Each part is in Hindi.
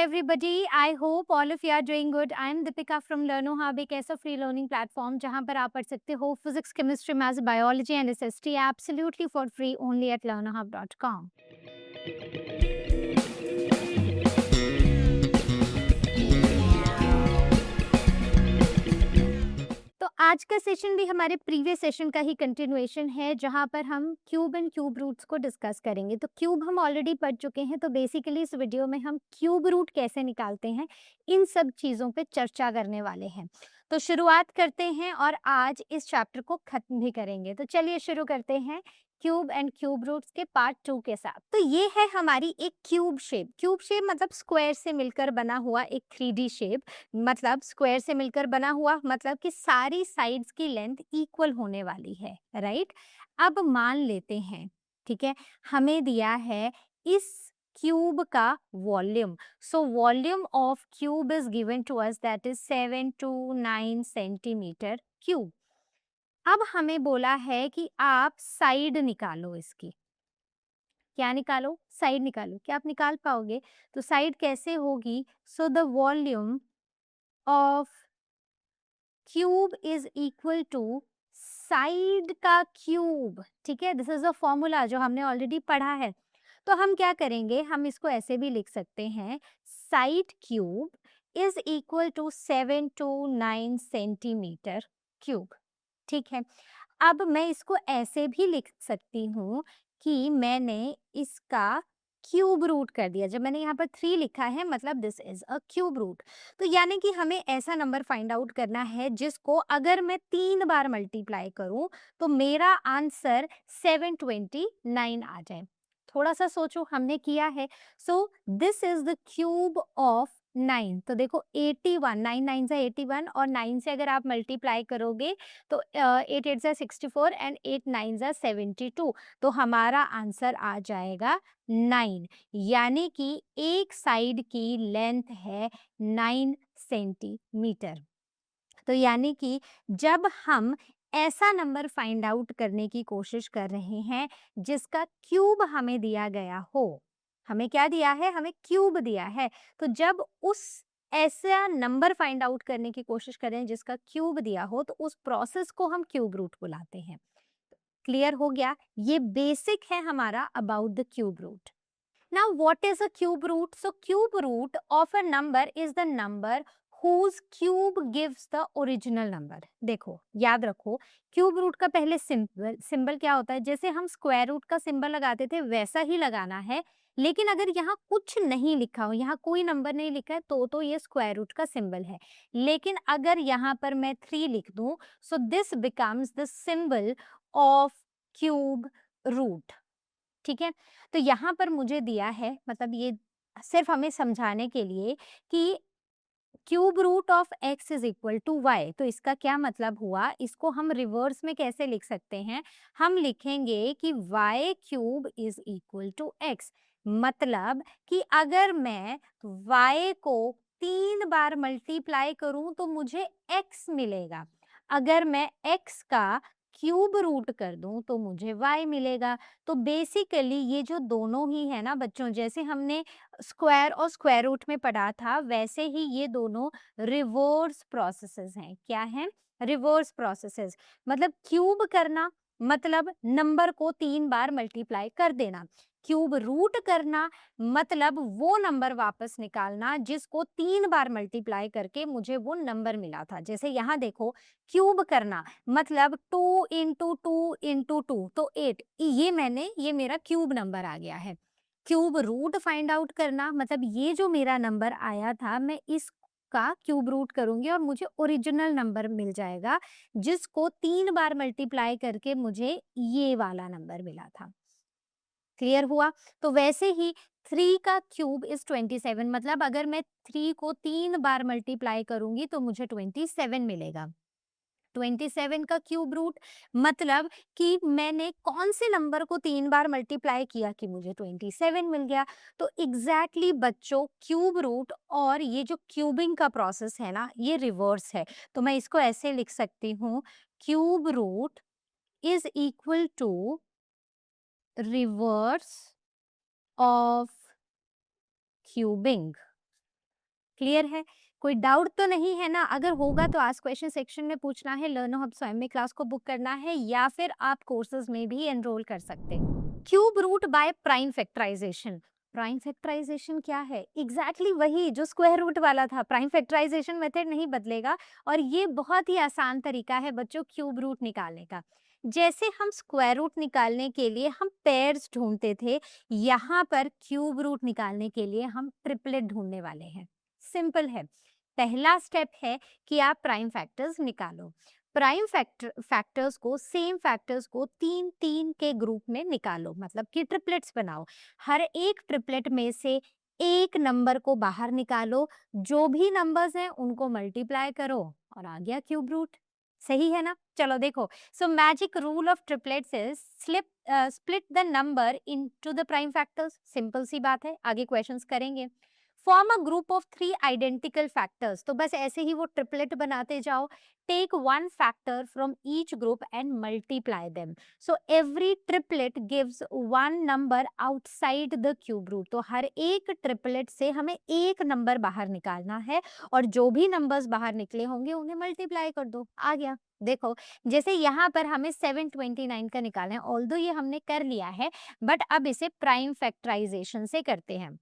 everybody. I hope all of you are doing good. I am Deepika from Learno Hub, एक ऐसा फ्री लर्निंग प्लेटफॉर्म जहां पर आप पढ़ सकते हो physics, chemistry, maths, biology and SST absolutely for free only at learnohub.com. तो आज का सेशन भी हमारे प्रीवियस सेशन का ही कंटिन्यूएशन है जहां पर हम क्यूब एंड क्यूब रूट्स को डिस्कस करेंगे। तो क्यूब हम ऑलरेडी पढ़ चुके हैं, तो बेसिकली इस वीडियो में हम क्यूब रूट कैसे निकालते हैं इन सब चीज़ों पे चर्चा करने वाले हैं। तो शुरुआत करते हैं और आज इस चैप्टर को खत्म भी करेंगे। तो चलिए शुरू करते हैं क्यूब एंड क्यूब रूट्स के पार्ट 2 के साथ। तो ये है हमारी एक क्यूब शेप। क्यूब शेप मतलब स्क्वायर से मिलकर बना हुआ एक 3D शेप। मतलब स्क्वायर से मिलकर बना हुआ मतलब कि सारी साइड्स की लेंथ इक्वल होने वाली है, राइट। अब मान लेते हैं, ठीक है, हमें दिया है इस क्यूब का volume. So volume of cube is given to us, that is 729 centimetre cube. अब हमें बोला है कि आप साइड निकालो इसकी। क्या निकालो? साइड निकालो। क्या आप निकाल पाओगे? तो साइड कैसे होगी? So the volume of cube is equal to side का क्यूब। ठीक है, दिस इज अ फॉर्मूला जो हमने ऑलरेडी पढ़ा है। तो हम क्या करेंगे, हम इसको ऐसे भी लिख सकते हैं, side cube is equal to 729 centimetre cube. ठीक है, अब मैं इसको ऐसे भी लिख सकती हूँ कि मैंने इसका क्यूब रूट कर दिया। जब मैंने यहाँ पर 3 लिखा है मतलब this is a cube root. तो यानी कि हमें ऐसा नंबर फाइंड आउट करना है जिसको अगर मैं 3 बार मल्टीप्लाई करूँ तो मेरा आंसर 729 आ जाए। थोड़ा सा सोचो, हमने किया है। So this is the cube of 9। तो देखो 81, 9 9 से 81 और 9 से अगर आप मल्टीप्लाई करोगे तो 8 8 जा 64 एंड 8 9 जा 72। तो हमारा आंसर आ जाएगा 9। यानी कि एक साइड की लेंथ है 9 सेंटीमीटर। तो यानी कि जब हम ऐसा नंबर फाइंड आउट करने की कोशिश कर रहे हैं जिसका क्यूब हमें दिया गया हो, हमें क्या दिया है? हमें क्यूब दिया है। तो जब उस ऐसा नंबर फाइंड आउट करने की कोशिश करें जिसका क्यूब दिया हो, तो उस प्रोसेस को हम क्यूब रूट बुलाते हैं। क्लियर हो गया? ये बेसिक है हमारा about the cube root. Now, what is a cube root? So, cube root of a number is the number whose cube gives the original number. देखो, याद रखो, क्यूब रूट का पहले सिंबल सिंबल क्या होता है? जैसे हम स्क्वायर रूट का सिंबल लगाते थे वैसा ही लगाना है। लेकिन अगर यहाँ कुछ नहीं लिखा हो, यहाँ कोई नंबर नहीं लिखा है, तो ये स्क्वायर रूट का सिंबल है। लेकिन अगर यहाँ पर मैं 3 लिख दूं, so this becomes the symbol of cube root. ठीक है, तो यहाँ पर मुझे दिया है, मतलब ये सिर्फ हमें समझाने के लिए कि cube root of x is equal to y. तो इसका क्या मतलब हुआ? इसको हम रिवर्स में कैसे लिख सकते हैं? हम लिखेंगे कि y cube is equal to x. मतलब कि अगर मैं वाई को 3 बार मल्टीप्लाई करूं तो मुझे एक्स मिलेगा। अगर मैं एक्स का क्यूब रूट कर दूं तो मुझे y मिलेगा। तो बेसिकली ये जो दोनों ही है ना बच्चों, जैसे हमने स्क्वायर और स्क्वायर रूट में पढ़ा था वैसे ही ये दोनों रिवर्स प्रोसेसेस हैं। क्या हैं? Reverse processes. मतलब क्यूब करना मतलब नंबर को 3 बार मल्टीप्लाई कर देना। क्यूब रूट करना मतलब वो नंबर वापस निकालना जिसको 3 बार मल्टीप्लाई करके मुझे वो नंबर मिला था। जैसे यहाँ देखो, क्यूब करना मतलब 2 इंटू 2 इंटू 2 तो 8। ये मेरा क्यूब नंबर आ गया है। क्यूब रूट फाइंड आउट करना मतलब ये जो मेरा नंबर आया था मैं इसका क्यूब रूट करूंगी और मुझे ओरिजिनल नंबर मिल जाएगा जिसको 3 बार मल्टीप्लाई करके मुझे ये वाला नंबर मिला था। क्लियर हुआ? तो वैसे ही 3 का क्यूब इज 27। मतलब अगर मैं 3 को 3 बार मल्टीप्लाई करूंगी तो मुझे 27 मिलेगा। 27 का क्यूब रूट मतलब कि मैंने कौन से नंबर को 3 बार मल्टीप्लाई किया कि मुझे 27 मिल गया। तो एग्जैक्टली बच्चों, क्यूब रूट और ये जो क्यूबिंग का प्रोसेस है ना, ये रिवर्स है। तो मैं इसको ऐसे लिख सकती हूँ, cube root is equal to reverse of cubing. Clear है? कोई डाउट तो नहीं है ना? अगर होगा तो आस्क क्वेश्चन सेक्शन में पूछना है, लर्नो हब स्वयं में क्लास को बुक करना है या फिर आप कोर्सेज में भी एनरोल कर सकते हैं। Cube root by prime factorisation. Prime factorisation क्या है? एग्जैक्टली वही जो स्क्वायर रूट वाला था। प्राइम फैक्टराइजेशन मेथड नहीं बदलेगा और ये बहुत ही आसान तरीका है बच्चों क्यूब रूट निकालने का। जैसे हम स्क्वायर रूट निकालने के लिए हम पेयर्स ढूंढते थे, यहाँ पर क्यूब रूट निकालने के लिए हम ट्रिपलेट ढूंढने वाले हैं। सिंपल है। पहला स्टेप है कि आप प्राइम फैक्टर्स निकालो। प्राइम फैक्टर्स को, सेम फैक्टर्स को तीन तीन के ग्रुप में निकालो, मतलब कि ट्रिपलेट्स बनाओ। हर एक ट्रिपलेट में से एक नंबर को बाहर निकालो, जो भी नंबर्स हैं उनको मल्टीप्लाई करो और आ गया क्यूब रूट। सही है ना? चलो देखो, so magic rule of triplets is split the number into the prime factors. Simple सी बात है, आगे क्वेश्चंस करेंगे। Form a group of 3 identical factors. तो बस ऐसे ही वो ट्रिपलेट बनाते जाओ। Take one factor from each group and multiply them. So every triplet gives one number outside the cube root. तो हर एक ट्रिपलेट से हमें एक नंबर बाहर निकालना है और जो भी नंबर्स बाहर निकले होंगे उन्हें मल्टीप्लाई कर दो। आ गया। देखो, जैसे यहाँ पर हमें 729 का निकालना है, ऑल्दो ये हमने कर लिया है, बट अब इसे प्राइम फैक्टराइजेशन से करते हैं।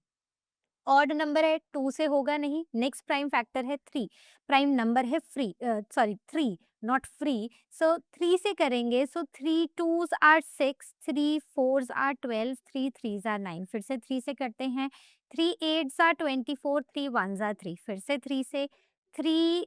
ऑड नंबर है, 2 से होगा नहीं। नेक्स्ट प्राइम फैक्टर है 3, प्राइम नंबर है free, sorry 3 not free, so 3 से करेंगे। So 3 2s are 6, 3 4s are 12, 3 3s are 9। फिर से 3 से करते हैं। 3 8s आर 24, 3 1s आर 3। फिर से 3 से। 3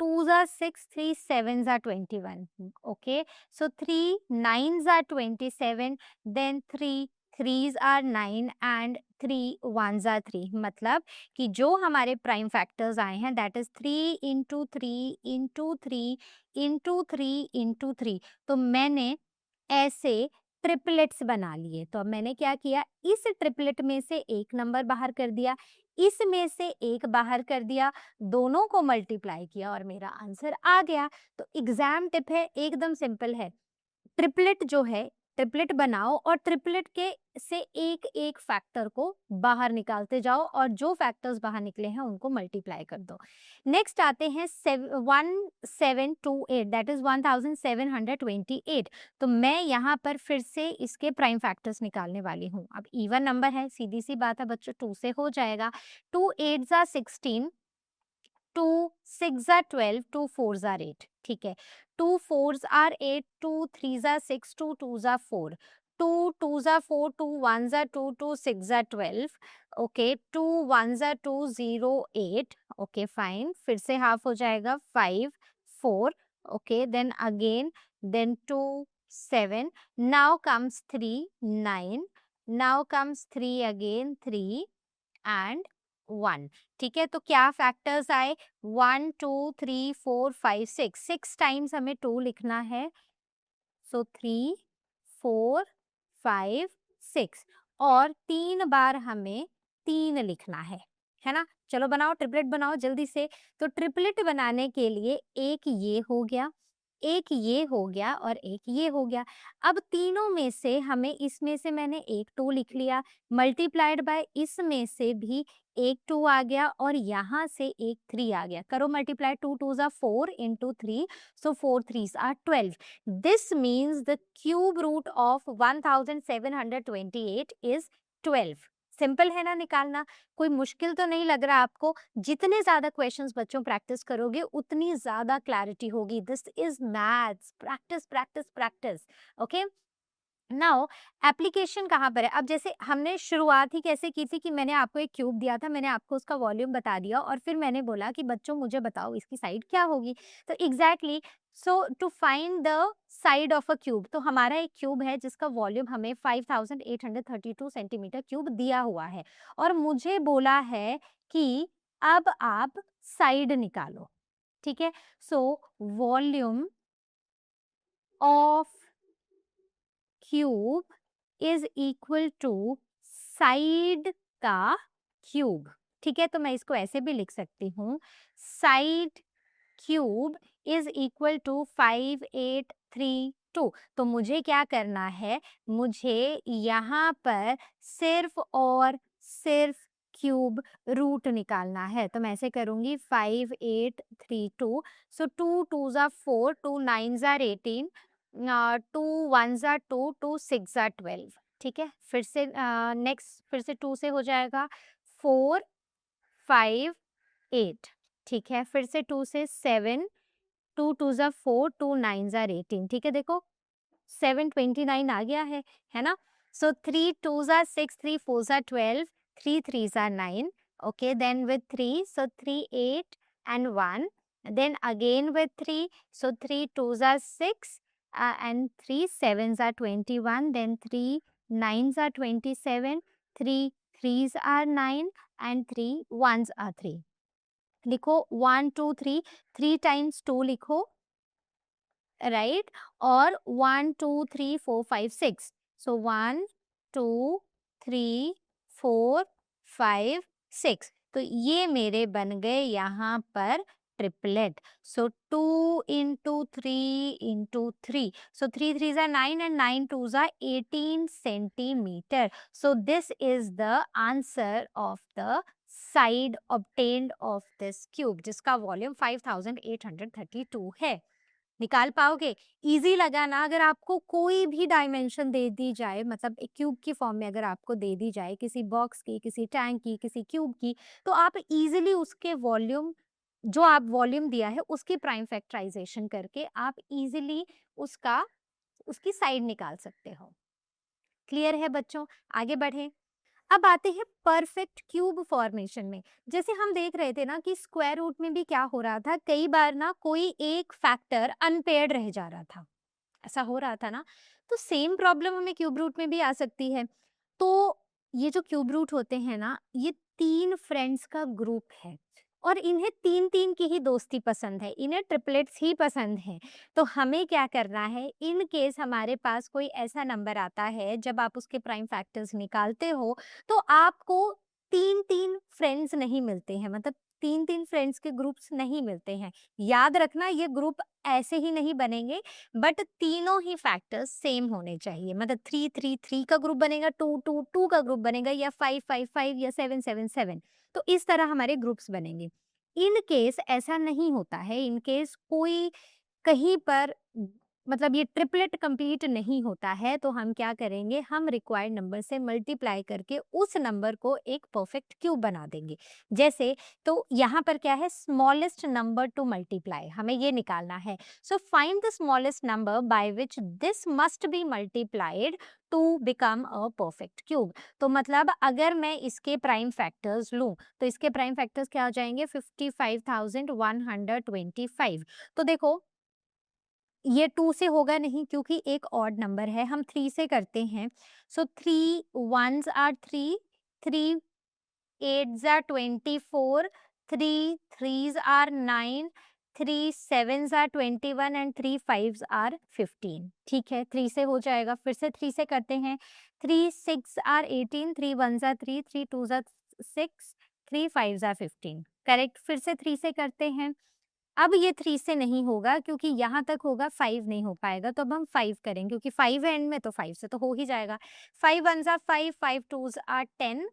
2s are 6, 3 7s are 21। Okay, so 3 9s are 27, then 3 3s are 9 and 3 1s are 3। मतलब कि जो हमारे प्राइम फैक्टर्स आए हैं that is 3 into 3 into 3 into 3 into 3। तो मैंने ऐसे ट्रिपलेट्स बना लिए। तो अब मैंने क्या किया, इस ट्रिपलेट में से एक नंबर बाहर कर दिया, इसमें से एक बाहर कर दिया, दोनों को मल्टीप्लाई किया और मेरा आंसर आ गया। तो एग्जाम टिप है, एकदम सिंपल है। ट्रिपलेट जो है, ट्रिपलेट बनाओ और ट्रिपलेट के से एक एक फैक्टर को बाहर निकालते जाओ और जो फैक्टर्स बाहर निकले हैं उनको मल्टीप्लाई कर दो। नेक्स्ट आते हैं 1728, दैट इज 1728। तो मैं यहाँ पर फिर से इसके प्राइम फैक्टर्स निकालने वाली हूँ। अब इवन नंबर है, सीधी सी बात है बच्चों, 2 से हो जाएगा। 2 8s are 16, 2 6s are 12, 2 4s are 8। ठीक है, 2 4s are 8, 2 3s are 6, 2 2s are 4, 2 2s are 4, 2 1s are 2, 2 6s are 12। Okay, 2 1s are 2, 0 8। Okay fine, फिर से हाफ हो जाएगा, 5 4। Okay, then again, then 2 7। Now comes 3 9, now comes 3 again 3 and 1। ठीक है, तो क्या फैक्टर्स आए, 1 2 3 4 5 6। 6 टाइम्स हमें 2 लिखना है। सो 3 4 5 6 और 3 बार हमें 3 लिखना है ना? चलो बनाओ, ट्रिपलेट बनाओ जल्दी से। तो ट्रिपलेट बनाने के लिए एक ये हो गया, एक ये हो गया और एक ये हो गया। अब तीनों में से हमें, इसमें से मैंने एक 2 लिख लिया, मल्टीप्लाइड बाय इसमें से भी एक 2 आ गया और यहाँ से एक 3 आ गया। करो multiply, 2 2s are 4 into 3, so 4 3s are 12। This means the cube root of 1728 is 12। Simple है ना निकालना? कोई मुश्किल तो नहीं लग रहा आपको? जितने ज्यादा क्वेश्चंस बच्चों प्रैक्टिस करोगे उतनी ज्यादा क्लैरिटी होगी। This is maths, practice practice practice. Okay, now application कहाँ पर है? अब जैसे हमने शुरुआत ही कैसे की थी कि मैंने आपको एक क्यूब दिया था, मैंने आपको उसका वॉल्यूम बता दिया और फिर मैंने बोला कि बच्चों मुझे बताओ इसकी साइड क्या होगी। तो exactly, so to find the side of a cube, तो हमारा एक क्यूब है जिसका वॉल्यूम हमें 5832 सेंटीमीटर क्यूब दिया हुआ है और मुझे बोला है कि अब आप साइड निकालो। ठीक है, so volume of cube is equal to side का क्यूब। ठीक है, तो मैं इसको ऐसे भी लिख सकती हूँ, side cube is equal to 5832। तो मुझे क्या करना है, मुझे यहाँ पर सिर्फ और सिर्फ क्यूब रूट निकालना है। तो मैं ऐसे करूंगी 5 8 3 2, so 2 2s are 4, 2 9s are 18, 2 1s are 2, 2 6s are 12। ठीक है, फिर से नेक्स्ट फिर से 2 से हो जाएगा 4 5 8। ठीक है, फिर से 2 से 7, 2 2s are 4, 2 9s are 18। ठीक है, देखो 729 आ गया है ना? सो 3 2s are 6, 3 4s are 12, 3 3s are 9। Okay, then with 3, so 3 8 and 1, then again with 3, so 3 2s are 6, and 3 7s are 21, then 3 9s are 27, 3 3s are 9 and 3 1s are 3। लिखो 1 2 3, 3 times 2 लिखो, राइट, और 1 2 3 4 5 6, सो 1 2 3 4 5 6। तो ये मेरे बन गए यहाँ पर triplet. So 2 into 3 into 3, so 3 3s are 9 and 9 2s are 18 centimeter। So this is the answer of the side obtained of this cube, जिसका वॉल्यूम 5832 है। निकाल पाओगे? इजी लगा ना? अगर आपको कोई भी डायमेंशन दे दी जाए, मतलब एक क्यूब की फॉर्म में अगर आपको दे दी जाए, किसी बॉक्स की, किसी टैंक की, किसी क्यूब की, तो आप इजीली उसके वॉल्यूम, जो आप वॉल्यूम दिया है उसकी प्राइम फैक्टराइजेशन करके आप इजीली उसकी साइड निकाल सकते हो। क्लियर है बच्चों? आगे बढ़े। अब आते हैं परफेक्ट क्यूब फॉर्मेशन में। जैसे हम देख रहे थे ना कि स्क्वायर रूट में भी क्या हो रहा था, कई बार ना कोई एक फैक्टर अनपेयर्ड रह जा रहा था, ऐसा हो रहा था ना? तो सेम प्रॉब्लम हमें क्यूब रूट में भी आ सकती है। तो ये जो क्यूब रूट होते हैं ना, ये 3 फ्रेंड्स का ग्रुप है और इन्हें 3-3 की ही दोस्ती पसंद है, इन्हें ट्रिपलेट्स ही पसंद है। तो हमें क्या करना है, इन केस हमारे पास कोई ऐसा नंबर आता है, जब आप उसके प्राइम फैक्टर्स निकालते हो, तो आपको 3-3 फ्रेंड्स नहीं मिलते हैं, मतलब 3-3 फ्रेंड्स के ग्रुप्स नहीं मिलते हैं। याद रखना, ये ग्रुप ऐसे ही नहीं बनेंगे, बट तीनों ही फैक्टर्स सेम होने चाहिए। मतलब 3-3-3 का ग्रुप बनेगा, 2-2-2 का ग्रुप बनेगा, या 5-5-5 या 7-7-7। तो इस तरह हमारे ग्रुप्स बनेंगे। इन केस ऐसा नहीं होता है, इन केस कोई कहीं पर मतलब ये ट्रिपलेट कंप्लीट नहीं होता है, तो हम क्या करेंगे, हम रिक्वायर्ड नंबर से मल्टीप्लाई करके उस नंबर को एक परफेक्ट क्यूब बना देंगे। जैसे, तो यहाँ पर क्या है, स्मॉलेस्ट नंबर टू मल्टीप्लाई, हमें ये निकालना है। So find the smallest number by which this must be multiplied to become a perfect cube. तो मतलब अगर मैं इसके प्राइम फैक्टर्स लूं, तो इसके प्राइम फैक्टर्स क्या हो जाएंगे, 55,125। तो देखो, ये 2 से होगा नहीं क्योंकि एक ऑड नंबर है, हम 3 से करते हैं। सो 3 1s are 3, 3 8s are 24, 3 3s are 9, 3 7s are 21 and 3 5s are 15। ठीक है, 3 से हो जाएगा। फिर से 3 से करते हैं। 3 6 are 18, 3 1s are 3, 3 2s are 6, 3 5s are 15। Correct. फिर से 3 से करते हैं। अब ये 3 से नहीं होगा क्योंकि यहाँ तक होगा, 5 नहीं हो पाएगा, तो अब हम 5 करेंगे क्योंकि 5 है एंड में, तो 5 से तो हो ही जाएगा। 5 1s are 5, 5 2s are 10,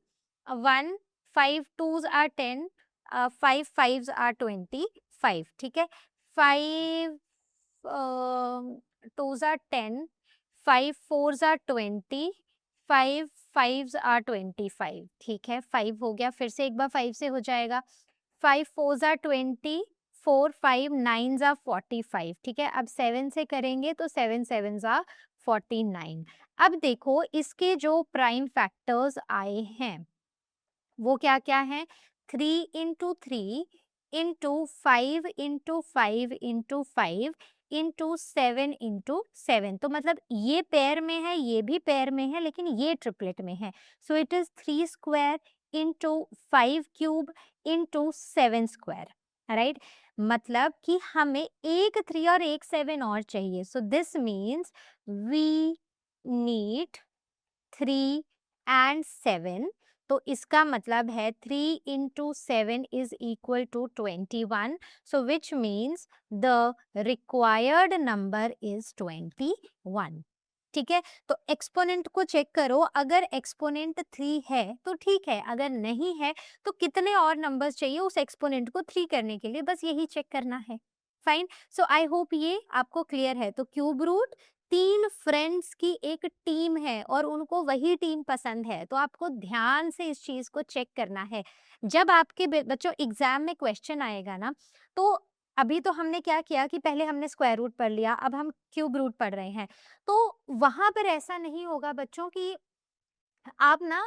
1 5 2s are 10, 5 5s are 25। ठीक है, 5 2s are 10, 5 4s are 20, 5 5s are 25। ठीक है, 5 हो गया। फिर से एक बार 5 से हो जाएगा। 5 4s are 20, 4 5 9s are 45। ठीक है, अब 7 से करेंगे तो 7 7s are 49। अब देखो, इसके जो प्राइम फैक्टर्स आए हैं वो क्या क्या है, 3 into 3 into 5 into 5 into 5 into 7 into 7। तो मतलब ये पेयर में है, ये भी पेयर में है, लेकिन ये ट्रिपलेट में है। सो it is 3 square into 5 cube into 7 square, right. मतलब कि हमें एक 3 और एक 7 और चाहिए। So this means we need 3 and 7। तो इसका मतलब है 3 into 7 is equal to 21। So which means the required number is 21। ठीक है, तो एक्सपोनेंट को चेक करो, अगर एक्सपोनेंट 3 है तो ठीक है, अगर नहीं है तो कितने और नंबर्स चाहिए उस एक्सपोनेंट को 3 करने के लिए, बस यही चेक करना है। फाइन, सो आई होप ये आपको क्लियर है। तो क्यूब रूट 3 फ्रेंड्स की एक टीम है और उनको वही टीम पसंद है, तो आपको ध्यान से इस चीज को चेक करना है। जब आपके बच्चों एग्जाम में क्वेश्चन आएगा ना, तो अभी तो हमने क्या किया कि पहले हमने स्क्वायर रूट पढ़ लिया, अब हम क्यूब रूट पढ़ रहे हैं। तो वहाँ पर ऐसा नहीं होगा बच्चों कि आप ना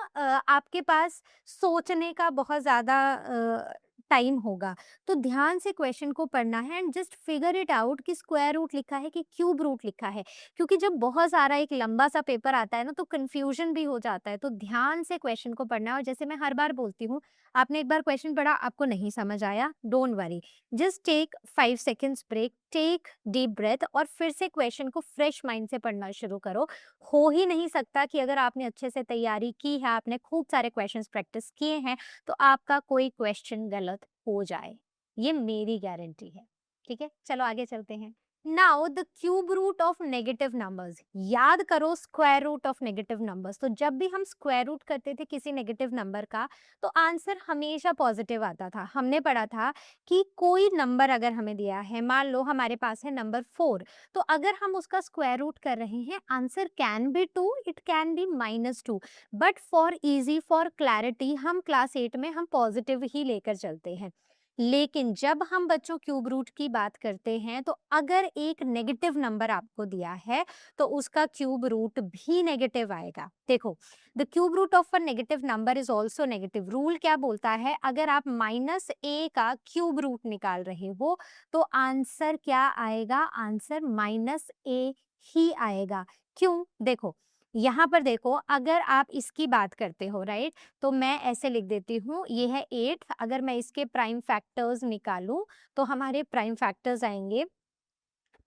आपके पास सोचने का बहुत ज़्यादा टाइम होगा। तो ध्यान से क्वेश्चन को पढ़ना है and just figure it out कि स्क्वायर रूट लिखा है कि क्यूब रूट लिखा है। क्योंकि जब बहुत सारा एक लंबा सा पेपर आता है ना, तो कन्फ्यूजन भी हो जाता है। तो ध्यान से क्वेश्चन को पढ़ना है और जैसे मैं हर बार बोलती हूँ, आपने एक बार क्वेश्चन पढ़ा, आपको नहीं समझ आया, don't worry, just take 5 seconds break, take deep breath और फिर से क्वेश्चन को फ्रेश माइंड से पढ़ना शुरू करो। हो ही नहीं सकता कि अगर आपने अच्छे से तैयारी की है, आपने खूब सारे क्वेश्चंस प्रैक्टिस किए हैं, तो आपका कोई क्वेश्चन गलत हो जाए, ये मेरी गारंटी है। ठीक है, चलो आगे चलते हैं। Now the cube root of negative numbers, याद करो square root of negative numbers. तो जब भी हम स्क्वायर रूट करते थे किसी नेगेटिव नंबर का, तो आंसर हमेशा पॉजिटिव आता था। हमने पढ़ा था कि कोई नंबर अगर हमें दिया है, मान लो हमारे पास है नंबर 4, तो अगर हम उसका स्क्वायर रूट कर रहे हैं, answer can be 2, it can be -2, but for easy for clarity हम क्लास 8 में हम पॉजिटिव ही लेकर चलते हैं। लेकिन जब हम बच्चों क्यूब रूट की बात करते हैं, तो अगर एक नेगेटिव नंबर आपको दिया है, तो उसका क्यूब रूट भी नेगेटिव आएगा। देखो, the cube root of a negative number is also negative. Rule क्या बोलता है, अगर आप -a का क्यूब रूट निकाल रहे हो, तो आंसर क्या आएगा, आंसर -a ही आएगा। क्यों? देखो, यहाँ पर देखो, अगर आप इसकी बात करते हो, राइट, तो मैं ऐसे लिख देती हूँ, ये है 8, अगर मैं इसके प्राइम फैक्टर्स निकालूं, तो हमारे प्राइम फैक्टर्स आएंगे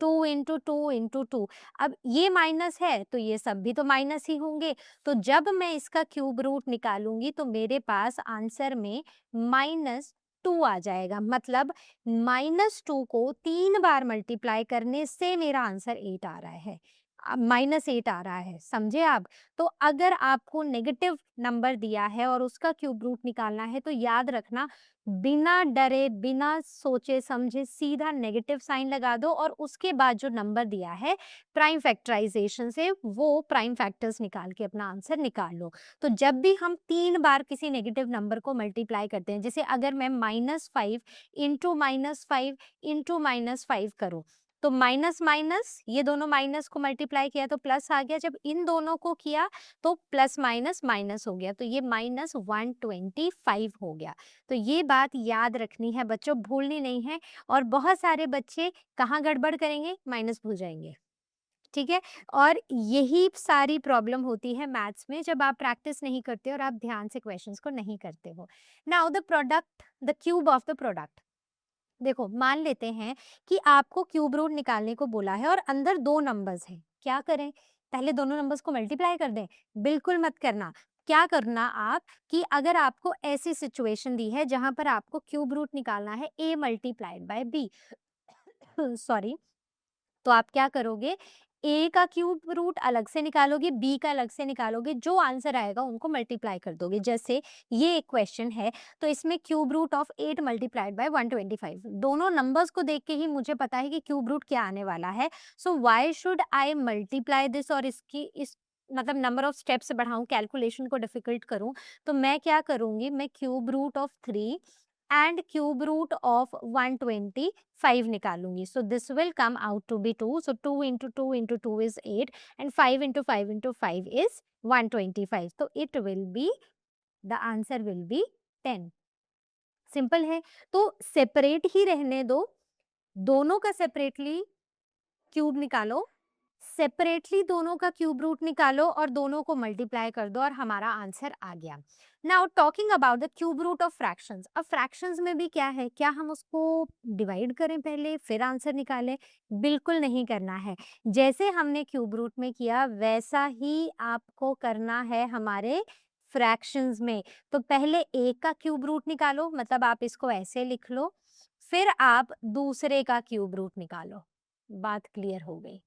2 इंटू 2 इंटू 2। अब ये माइनस है, तो ये सब भी तो माइनस ही होंगे। तो जब मैं इसका क्यूब रूट निकालूंगी, तो मेरे पास आंसर में -2 आ जाएगा। मतलब -2 को 3 बार मल्टीप्लाई करने से मेरा आंसर 8 आ रहा है, -8 आ रहा है, समझे आप? तो अगर आपको नेगेटिव नंबर दिया है और उसका क्यूब रूट निकालना है, तो याद रखना, बिना डरे, बिना सोचे समझे सीधा नेगेटिव साइन लगा दो और उसके बाद जो नंबर दिया है प्राइम फैक्टराइजेशन से, वो प्राइम फैक्टर्स निकाल के अपना आंसर निकाल लो। तो जब भी हम 3 बार किसी नेगेटिव नंबर को मल्टीप्लाई करते हैं, जैसे अगर मैं -5 इंटू -5 इंटू -5 करूँ, तो माइनस माइनस, ये दोनों माइनस को मल्टीप्लाई किया तो प्लस आ गया, जब इन दोनों को किया तो प्लस माइनस माइनस हो गया, तो ये -125 हो गया। तो ये बात याद रखनी है बच्चों, भूलनी नहीं है। और बहुत सारे बच्चे कहाँ गड़बड़ करेंगे, माइनस भूल जाएंगे। ठीक है, और यही सारी प्रॉब्लम होती है मैथ्स में, जब आप प्रैक्टिस नहीं करते और आप ध्यान से क्वेश्चंस को नहीं करते हो। Now the product, the cube of the product. देखो, मान लेते हैं कि आपको क्यूब रूट निकालने को बोला है और अंदर 2 नंबर्स हैं। क्या करें? पहले दोनों नंबर्स को मल्टीप्लाई कर दें? बिल्कुल मत करना। क्या करना आप, कि अगर आपको ऐसी सिचुएशन दी है जहां पर आपको क्यूब रूट निकालना है a multiplied by b, sorry, तो आप क्या करोगे, ए का क्यूब रूट अलग से निकालोगे, बी का अलग से निकालोगे, जो आंसर आएगा उनको मल्टीप्लाई कर दोगे। जैसे ये एक क्वेश्चन है, तो इसमें cube root of 8 multiplied by 125, दोनों नंबर्स को देख के ही मुझे पता है कि क्यूब रूट क्या आने वाला है। So why should I multiply this, और इसकी इस मतलब नंबर ऑफ स्टेप्स बढ़ाऊं, कैलकुलेशन को डिफिकल्ट करूं, तो मैं क्या करूंगी, मैं cube root of 3 and cube root of 125 निकालूंगी। So this will come out to be 2, so 2 into 2 into 2 is 8 and 5 into 5 into 5 is 125, तो it will be, the answer will be 10। Simple है, तो सेपरेट ही रहने दो, दोनों का सेपरेटली क्यूब निकालो, सेपरेटली दोनों का क्यूब रूट निकालो और दोनों को मल्टीप्लाई कर दो और हमारा आंसर आ गया। Now talking about the cube root of fractions. अब फ्रैक्शंस में भी क्या है, क्या हम उसको डिवाइड करें पहले फिर आंसर निकालें? बिल्कुल नहीं करना है। जैसे हमने क्यूब रूट में किया, वैसा ही आपको करना है हमारे फ्रैक्शंस में। तो पहले एक का क्यूब रूट निकालो, मतलब आप इसको ऐसे लिख लो, फिर आप दूसरे का क्यूब रूट निकालो। बात क्लियर हो गई?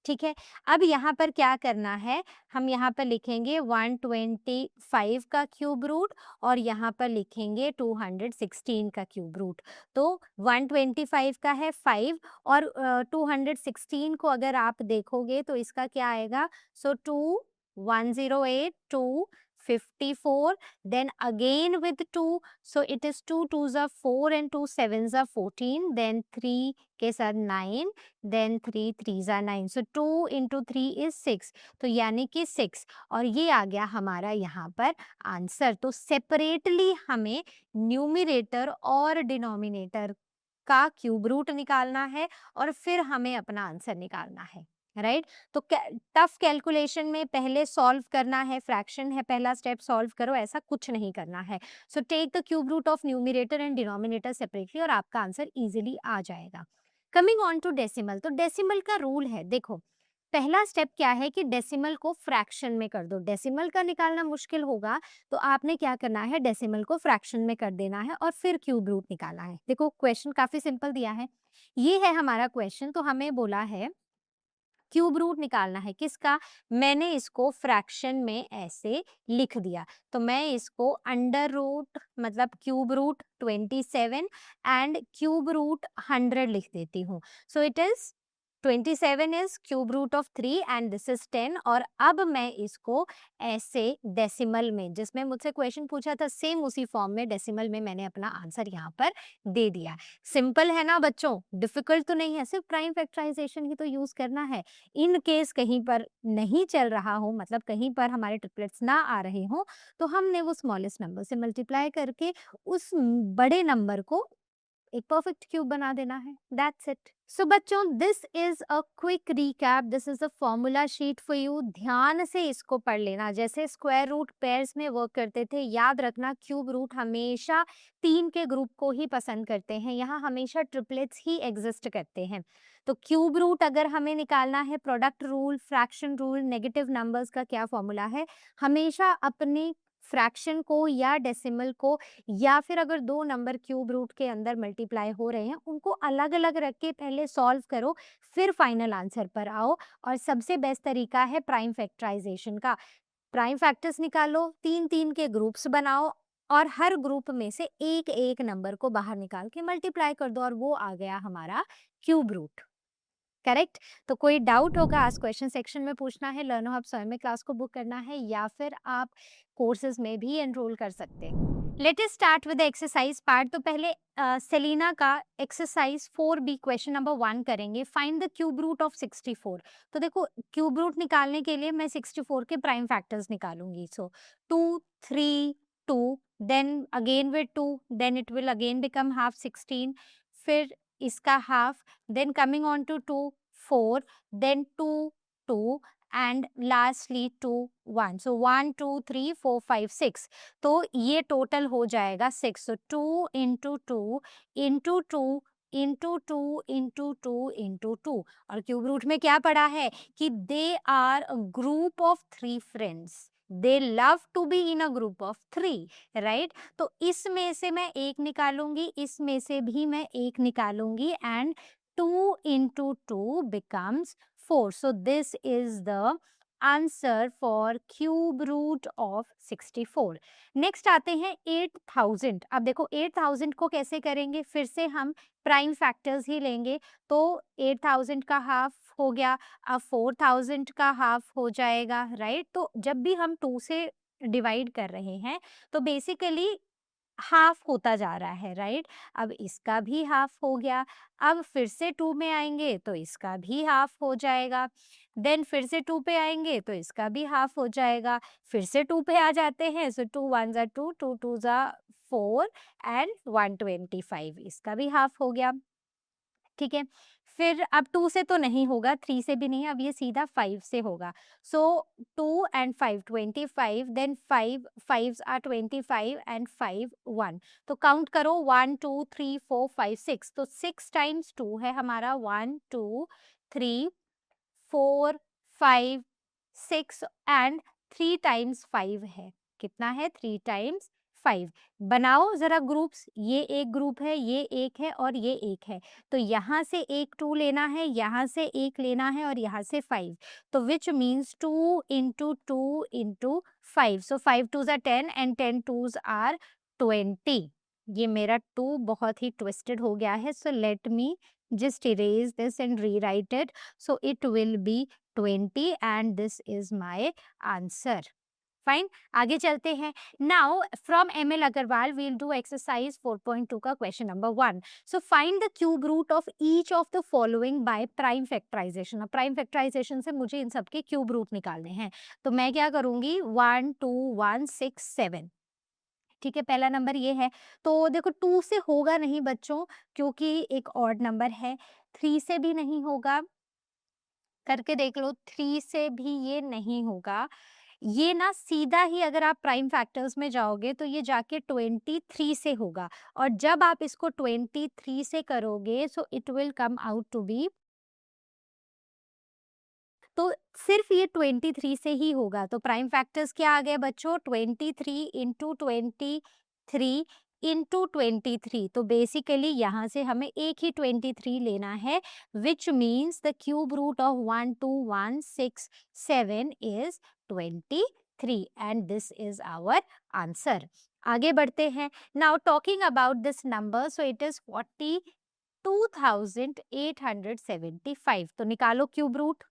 ठीक है। अब यहाँ पर क्या करना है, हम यहाँ पर लिखेंगे 125 का क्यूब रूट और यहाँ पर लिखेंगे 216 का क्यूब रूट। तो 125 का है 5 और 216 को अगर आप देखोगे तो इसका क्या आएगा, सो 2 108 2 54, then again with 2, so it is 2 2s are 4 and 2 7s are 14, then 3 के साथ 9, then 3 3s are 9, so 2 into 3 is 6, तो यानी कि 6 और ये आ गया हमारा यहाँ पर आंसर। तो सेपरेटली हमें न्यूमरेटर और डिनोमिनेटर का क्यूब रूट निकालना है और फिर हमें अपना आंसर निकालना है, राइट। तो टफ कैलकुलेशन में पहले सॉल्व करना है, फ्रैक्शन है पहला स्टेप, सॉल्व करो, ऐसा कुछ नहीं करना है। So take the cube root of numerator and denominator separately और आपका आंसर इजीली आ जाएगा। कमिंग ऑन टू डेसिमल, तो डेसिमल का रूल है, देखो पहला स्टेप क्या है कि डेसिमल को फ्रैक्शन में कर दो। डेसिमल का निकालना मुश्किल होगा तो आपने क्या करना है, डेसिमल को फ्रैक्शन में कर देना है और फिर क्यूब रूट निकालना है। देखो क्वेश्चन काफी सिंपल दिया है, ये है हमारा क्वेश्चन। तो हमें बोला है क्यूब रूट निकालना है किसका, मैंने इसको फ्रैक्शन में ऐसे लिख दिया, तो मैं इसको अंडर रूट मतलब cube root 27 and cube root 100 लिख देती हूँ। So it is 27 is cube root of 3 and this is 10। और अब मैं इसको ऐसे डेसिमल में, जिसमें मुझसे क्वेश्चन पूछा था सेम उसी फॉर्म में डेसिमल में मैंने अपना आंसर यहाँ पर दे दिया। सिंपल है ना बच्चों, डिफिकल्ट तो नहीं है, सिर्फ प्राइम फैक्टराइजेशन ही तो यूज करना है। इन केस कहीं पर नहीं चल रहा हो, मतलब कहीं पर हमारे ट्रिपलेट्स ना आ रहे हो, तो हमने वो स्मॉलेस्ट नंबर से मल्टीप्लाई करके उस बड़े नंबर को एक परफेक्ट क्यूब बना देना है, दैट्स इट। सो बच्चों this is a quick recap, this is a formula sheet for you. ध्यान से इसको पढ़ लेना, जैसे स्क्वायर रूट पेयर्स में वर्क करते थे, याद रखना क्यूब रूट हमेशा 3 के ग्रुप को ही पसंद करते हैं, यहाँ हमेशा ट्रिपलेट्स ही एग्जिस्ट करते हैं। तो क्यूब रूट अगर हमें निकालना है, product rule, fraction rule, negative numbers का क्या फॉर्मूला है, हमेशा अपने फ्रैक्शन को या डेसिमल को या फिर अगर दो नंबर क्यूब रूट के अंदर मल्टीप्लाई हो रहे हैं उनको अलग अलग रख के पहले सॉल्व करो, फिर फाइनल आंसर पर आओ। और सबसे बेस्ट तरीका है प्राइम फैक्टराइजेशन का। प्राइम फैक्टर्स निकालो, 3 3 के ग्रुप्स बनाओ और हर ग्रुप में से एक एक नंबर को बाहर निकाल के मल्टीप्लाई कर दो और वो आ गया हमारा क्यूब रूट, करेक्ट। तो कोई डाउट होगा आज क्वेश्चन सेक्शन में पूछना है, लर्नो हब स्वयं में क्लास को बुक करना है या फिर आप कोर्सेज में भी एनरोल कर सकते हैं। Let us start with the exercise part. तो पहले सेलिना का एक्सरसाइज 4B क्वेश्चन नंबर 1 करेंगे, find the cube root of 64। तो देखो क्यूब रूट निकालने के लिए मैं 64 के प्राइम फैक्टर्स निकालूंगी। So 2 3 2 then again with 2 then it will again become half 16, फिर इसका half, then coming on to 2 4, then 2 2 and lastly 2 1, so 1 2 3 4 5 6, तो ये टोटल हो जाएगा 6। so 2 into 2 into 2 into 2 into 2 into 2। और क्यूब रूट में क्या पढ़ा है कि they are a group of 3 friends, they love to be in a group of 3, right. तो इसमें से मैं एक निकालूंगी, इसमें से भी मैं एक निकालूंगी and 2 into 2 becomes 4, so this is the answer for cube root of 64। Next आते हैं 8000। अब देखो 8000 को कैसे करेंगे, फिर से हम प्राइम फैक्टर्स ही लेंगे। तो 8000 का हाफ हो गया, अब 4000 का हाफ हो जाएगा, राइट। तो जब भी हम 2 से डिवाइड कर रहे हैं तो बेसिकली हाफ होता जा रहा है, राइट। अब इसका भी हाफ हो गया, अब फिर से 2 में आएंगे तो इसका भी हाफ हो जाएगा, देन फिर से 2 पे आएंगे तो इसका भी हाफ हो जाएगा, फिर से 2 पे आ जाते हैं, सो 2 1 जा 2 2 2 जा 4 एंड 125, इसका भी हाफ हो गया, ठीक है। फिर अब 2 से तो नहीं होगा, 3 से भी नहीं, अब ये सीधा 5 से होगा। So 2 and 5 25, then 5 5s are 25 and 5 1, तो काउंट करो 1 2 3 4 5 6, तो 6 टाइम्स 2 है हमारा 1 2 3 4 5 6 एंड 3 टाइम्स 5 है, कितना है 3 टाइम्स 5। बनाओ जरा ग्रुप्स, ये एक ग्रुप है, ये एक है और ये एक है, तो यहाँ से एक 2 लेना है, यहाँ से एक लेना है और यहाँ से 5, तो which means 2 into 2 into 5, so 5 2s are 10 and 10 2s are 20। ये मेरा 2 बहुत ही ट्विस्टेड हो गया है, so let me just erase this and rewrite it, so it will be 20 and this is my answer। Fine, आगे चलते हैं। Now from ML Agarwal we'll do exercise 4.2 का question number 1। So find the cube root of each of the following by prime factorization. अब प्राइम फैक्टराइजेशन से मुझे इन सबके क्यूब रूट निकालने हैं, तो मैं क्या करूंगी, 1 2 1 6 7। ठीक है, पहला नंबर ये है, तो देखो 2 से होगा नहीं बच्चों, क्योंकि एक ऑड नंबर है। 3 से भी नहीं होगा, करके देख लो, 3 से भी ये नहीं होगा। ये ना सीधा ही अगर आप प्राइम फैक्टर्स में जाओगे तो ये जाके 23 से होगा, और जब आप इसको 23 से करोगे so it will come out to be, तो सिर्फ ये 23 से ही होगा। तो प्राइम फैक्टर्स क्या आ गए बच्चों, 23 इंटू 23 इंटू 23, तो बेसिकली यहाँ से हमें एक ही 23 लेना है, which means the cube root of 1 2 1 6 7 is 23 and this is our answer. आगे बढ़ते हैं। Now talking about this number, so it is 42,875, तो निकालो क्यूब रूट।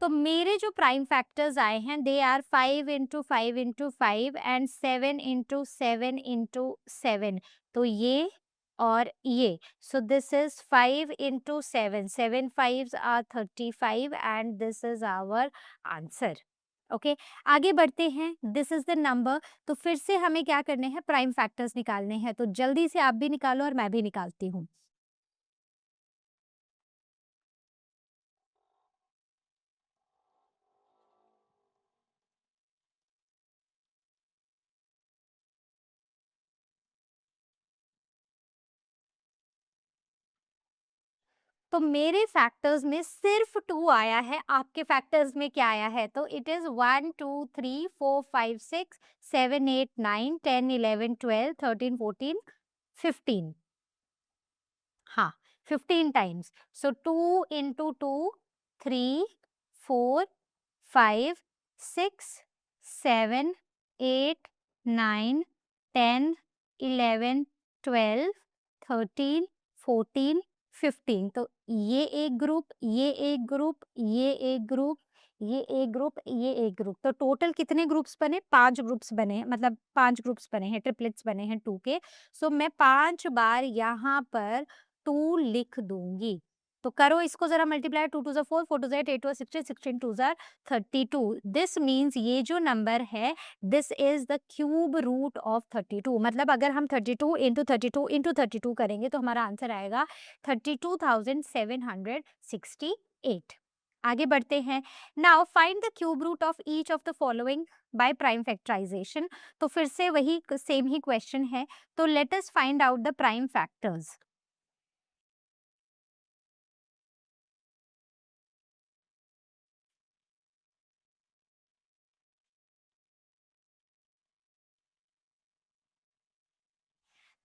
तो मेरे जो प्राइम फैक्टर्स आए हैं, they are 5 into 5 into 5 and 7 into 7 into 7, तो ये और ये, so this is 5 into 7, 7 5s are 35 and this is our answer. Okay, आगे बढ़ते हैं। दिस इज द नंबर, तो फिर से हमें क्या करने हैं, प्राइम फैक्टर्स निकालने हैं, तो जल्दी से आप भी निकालो और मैं भी निकालती हूँ। तो मेरे फैक्टर्स में सिर्फ 2 आया है, आपके फैक्टर्स में क्या आया है, तो इट इज 1 2 3 4 5 6 7 8 9 10 11 12 13 14 15, हाँ 15 टाइम्स, सो 2 इंटू 2 3 4 5 6 7 8 9 10 11 12 13 14 15, तो ये एक ग्रुप, ये एक ग्रुप, ये एक ग्रुप, ये एक ग्रुप, ये एक ग्रुप, तो टोटल कितने ग्रुप्स बने, 5 ग्रुप्स बने हैं, मतलब 5 ग्रुप्स बने हैं, ट्रिपलेट्स बने हैं 2 के। सो मैं 5 बार यहाँ पर 2 लिख दूंगी, तो करो इसको जरा मल्टीप्लाई, 2 2 4 4 2 8 8 2 16 16 2 32, दिस मीन्स ये जो नंबर है, this is the cube root of 32, मतलब अगर हम 32 इंटू 32 इंटू 32 करेंगे तो हमारा आंसर आएगा 32,768। आगे बढ़ते हैं। Now find the cube root of each of the following by prime factorization, तो फिर से वही सेम ही क्वेश्चन है, तो let us find out the prime factors.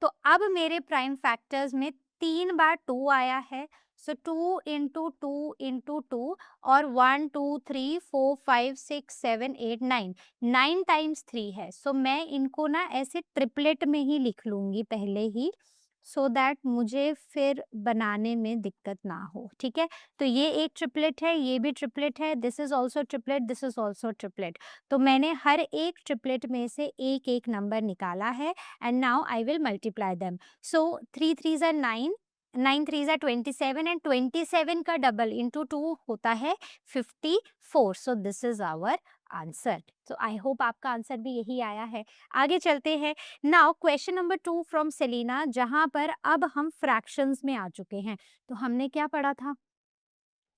तो अब मेरे प्राइम फैक्टर्स में 3 बार 2 आया है, सो 2 इंटू 2 इंटू 2, और 1 2 3 4 5 6 7 8 9, 9 टाइम्स 3 है, सो मैं इनको ना ऐसे ट्रिपलेट में ही लिख लूंगी पहले ही, सो दैट मुझे फिर बनाने में दिक्कत ना हो। ठीक है, तो ये एक ट्रिपलेट है, ये भी ट्रिपलेट है, this is also triplet, this is also triplet, तो मैंने हर एक ट्रिपलेट में से एक एक नंबर निकाला है, and now I will multiply them. So 3 3s are 9, 9 3s are 27 and 27 का डबल into 2 होता है 54. So this is our answer. So I hope आपका आंसर भी यही आया है। आगे चलते हैं। Now question number 2 from Selena, जहाँ पर अब हम fractions में आ चुके हैं। तो हमने क्या पढ़ा था?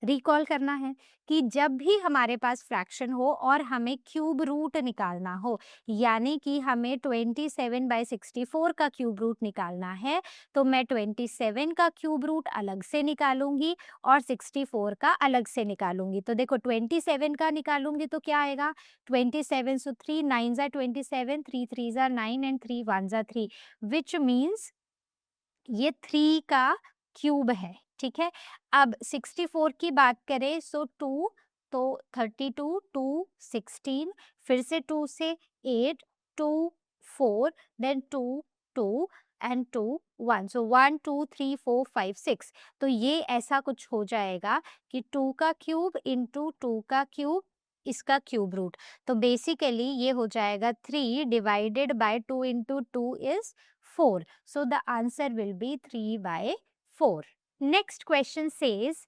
रिकॉल करना है कि जब भी हमारे पास फ्रैक्शन हो और हमें क्यूब रूट निकालना हो, यानी कि हमें 27/64 का क्यूब रूट निकालना है, तो मैं 27 का क्यूब रूट अलग से निकालूंगी और 64 का अलग से निकालूंगी। तो देखो 27 का निकालूंगी तो क्या आएगा, 27 सो 3 9 ज़ा 27, 3 3 ज़ा 9 एंड 3 1 ज़ा 3, विच मीन्स ये 3 का क्यूब है, ठीक है। अब 64 की बात करें सो 2, तो 32 2 16, फिर से 2 से 8 2 4, देन 2 2 एंड 2 1, सो 1 2 3 4 5 6। तो ये ऐसा कुछ हो जाएगा कि 2 का क्यूब इंटू 2 का क्यूब, इसका क्यूब रूट। तो बेसिकली ये हो जाएगा 3 divided by 2 into 2 is 4. So the answer will be 3/4. Next question says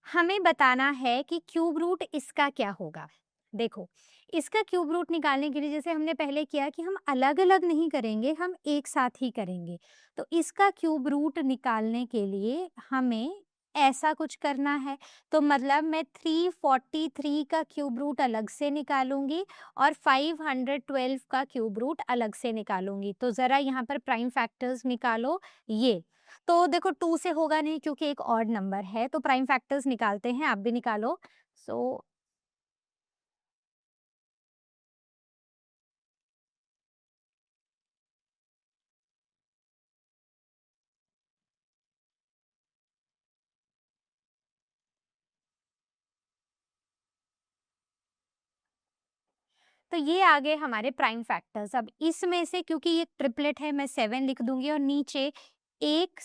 हमें बताना है कि क्यूब रूट इसका क्या होगा। देखो, इसका क्यूब रूट निकालने के लिए जैसे हमने पहले किया कि हम अलग अलग नहीं करेंगे, हम एक साथ ही करेंगे। तो इसका क्यूब रूट निकालने के लिए हमें ऐसा कुछ करना है। तो मतलब मैं 343 का क्यूब रूट अलग से निकालूंगी और 512 का क्यूब रूट अलग से निकालूंगी। तो ज़रा यहाँ पर प्राइम फैक्टर्स निकालो ये। तो देखो 2 से होगा नहीं क्योंकि एक ऑड नंबर है, तो प्राइम फैक्टर्स निकालते हैं, आप भी निकालो। सो तो ये आ गए हमारे प्राइम फैक्टर्स। अब इसमें से क्योंकि ये ट्रिपलेट है, मैं 7 लिख दूंगी और नीचे 1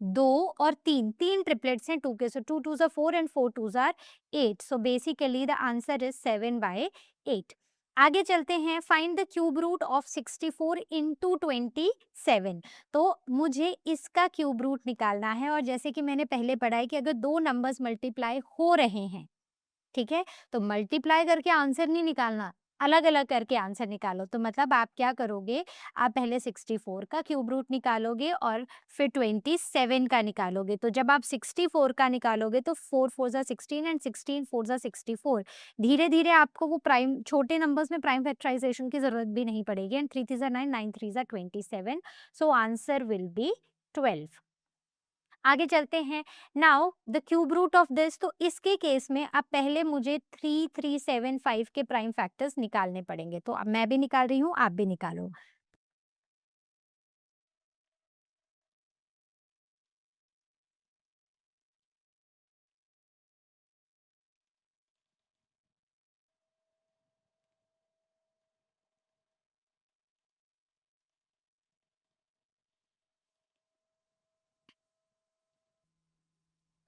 2 और 3 3 ट्रिपलेट्स हैं 2 के, सो 2 2 ज़ा 4 एंड 4 2 ज़ा 8। So basically the answer is 7/8। आगे चलते हैं, find the cube root of 64 into 27। तो मुझे इसका क्यूब रूट निकालना है और जैसे कि मैंने पहले पढ़ा है कि अगर दो नंबर्स मल्टीप्लाई हो रहे हैं, ठीक है, तो मल्टीप्लाई करके आंसर नहीं निकालना, अलग अलग करके आंसर निकालो। तो मतलब आप क्या करोगे, आप पहले 64 का क्यूब रूट निकालोगे और फिर 27 का निकालोगे। तो जब आप 64 का निकालोगे तो 4 4 ज़ा 16 एंड 16 4 ज़ा 64। धीरे धीरे आपको वो प्राइम छोटे नंबर्स में प्राइम फैक्टराइजेशन की जरूरत भी नहीं पड़ेगी। एंड 3 3 ज़ा 9 9 3 ज़ा 27, सो आंसर विल बी 12। आगे चलते हैं, now the cube root of this. तो इसके केस में अब पहले मुझे 3 3 7 5 के प्राइम फैक्टर्स निकालने पड़ेंगे। तो अब मैं भी निकाल रही हूँ, आप भी निकालो।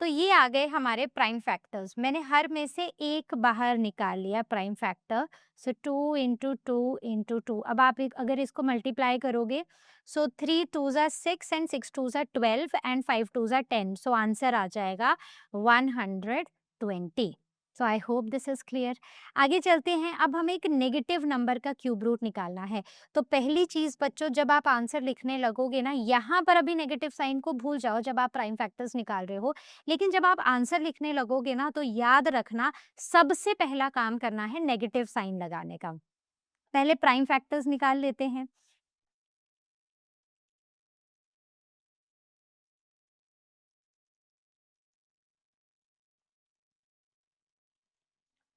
तो ये आ गए हमारे प्राइम फैक्टर्स। मैंने हर में से एक बाहर निकाल लिया प्राइम फैक्टर। सो 2 इंटू 2 इंटू 2। अब आप अगर इसको मल्टीप्लाई करोगे, सो 3 2 ज़ा 6 एंड 6 2 ज़ा 12 एंड 5 2 ज़ा 10। सो आंसर आ जाएगा 120। So I hope this is clear. आगे चलते हैं, अब हमें एक नेगेटिव नंबर का क्यूब रूट निकालना है। तो पहली चीज बच्चों, जब आप आंसर लिखने लगोगे ना, यहाँ पर अभी नेगेटिव साइन को भूल जाओ जब आप प्राइम फैक्टर्स निकाल रहे हो। लेकिन जब आप आंसर लिखने लगोगे ना, तो याद रखना सबसे पहला काम करना है नेगेटिव साइन लगाने का। पहले प्राइम फैक्टर्स निकाल लेते हैं।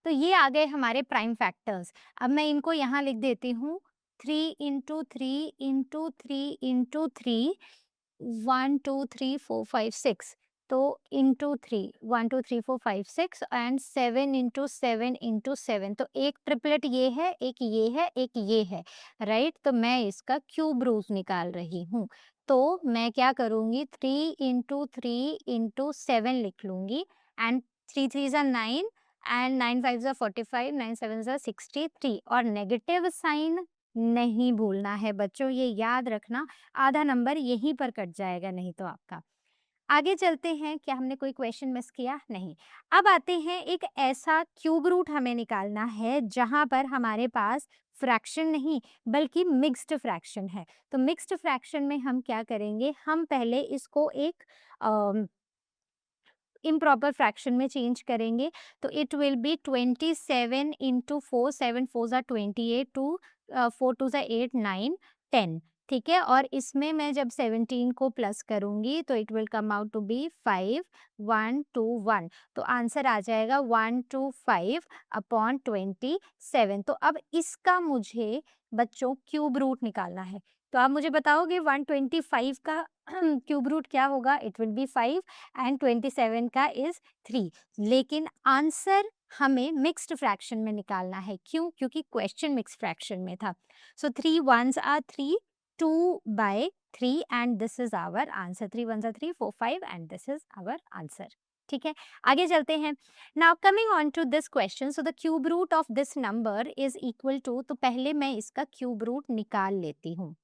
तो ये आ गए हमारे प्राइम फैक्टर्स। अब मैं इनको यहाँ लिख देती हूँ, 3 इंटू 3 इंटू 3 इंटू 3, 1 2 3 4 5 6। तो इंटू 3, 1 2 3 4 5 6 एंड 7 इंटू 7 इंटू 7। तो एक ट्रिपलेट ये है, एक ये है, एक ये है, राइट। तो मैं इसका क्यूब रूट निकाल रही हूँ। तो मैं क्या करूँगी, 3 इंटू 3 इंटू 7 लिख लूँगी एंड 3 3 ज़ा 9 एंड 9 5 ज़ा 45, 9 7 ज़ा 63। और नेगेटिव साइन नहीं भूलना है बच्चों, ये याद रखना, आधा नंबर यहीं पर कट जाएगा नहीं तो आपका। आगे चलते हैं, क्या हमने कोई क्वेश्चन मिस किया? नहीं। अब आते हैं, एक ऐसा क्यूब रूट हमें निकालना है जहां पर हमारे पास फ्रैक्शन नहीं बल्कि मिक्स्ड फ्रैक्शन है। तो मिक्स्ड फ्रैक्शन में हम क्या करेंगे, हम पहले इसको एक इम्प्रॉपर फ्रैक्शन में चेंज करेंगे तो इट विल बी 27 इंटू 4, 7 4 ज़ा 28, 2 4 2 ज़ा 8 9 10, ठीक है। और इसमें मैं जब 17 को प्लस करूंगी तो it will come out to be 5 1 2 1, तो आंसर आ जाएगा 125 अपॉन 27। तो अब इसका मुझे बच्चों क्यूब रूट निकालना है। तो आप मुझे बताओगे 125 का क्यूब रूट क्या होगा? इट विल बी 5 एंड 27 का इज 3। लेकिन आंसर हमें मिक्स्ड फ्रैक्शन में निकालना है। क्यों? क्योंकि क्वेश्चन मिक्स्ड फ्रैक्शन में था। सो 3 1s are 3, 2 by 3 and this is our answer. 3 1s are 3, 4 5 and this is our answer. ठीक है, आगे चलते हैं। Now coming on to this question, so the cube root of this number is equal to, तो पहले मैं इसका क्यूब रूट निकाल लेती हूँ।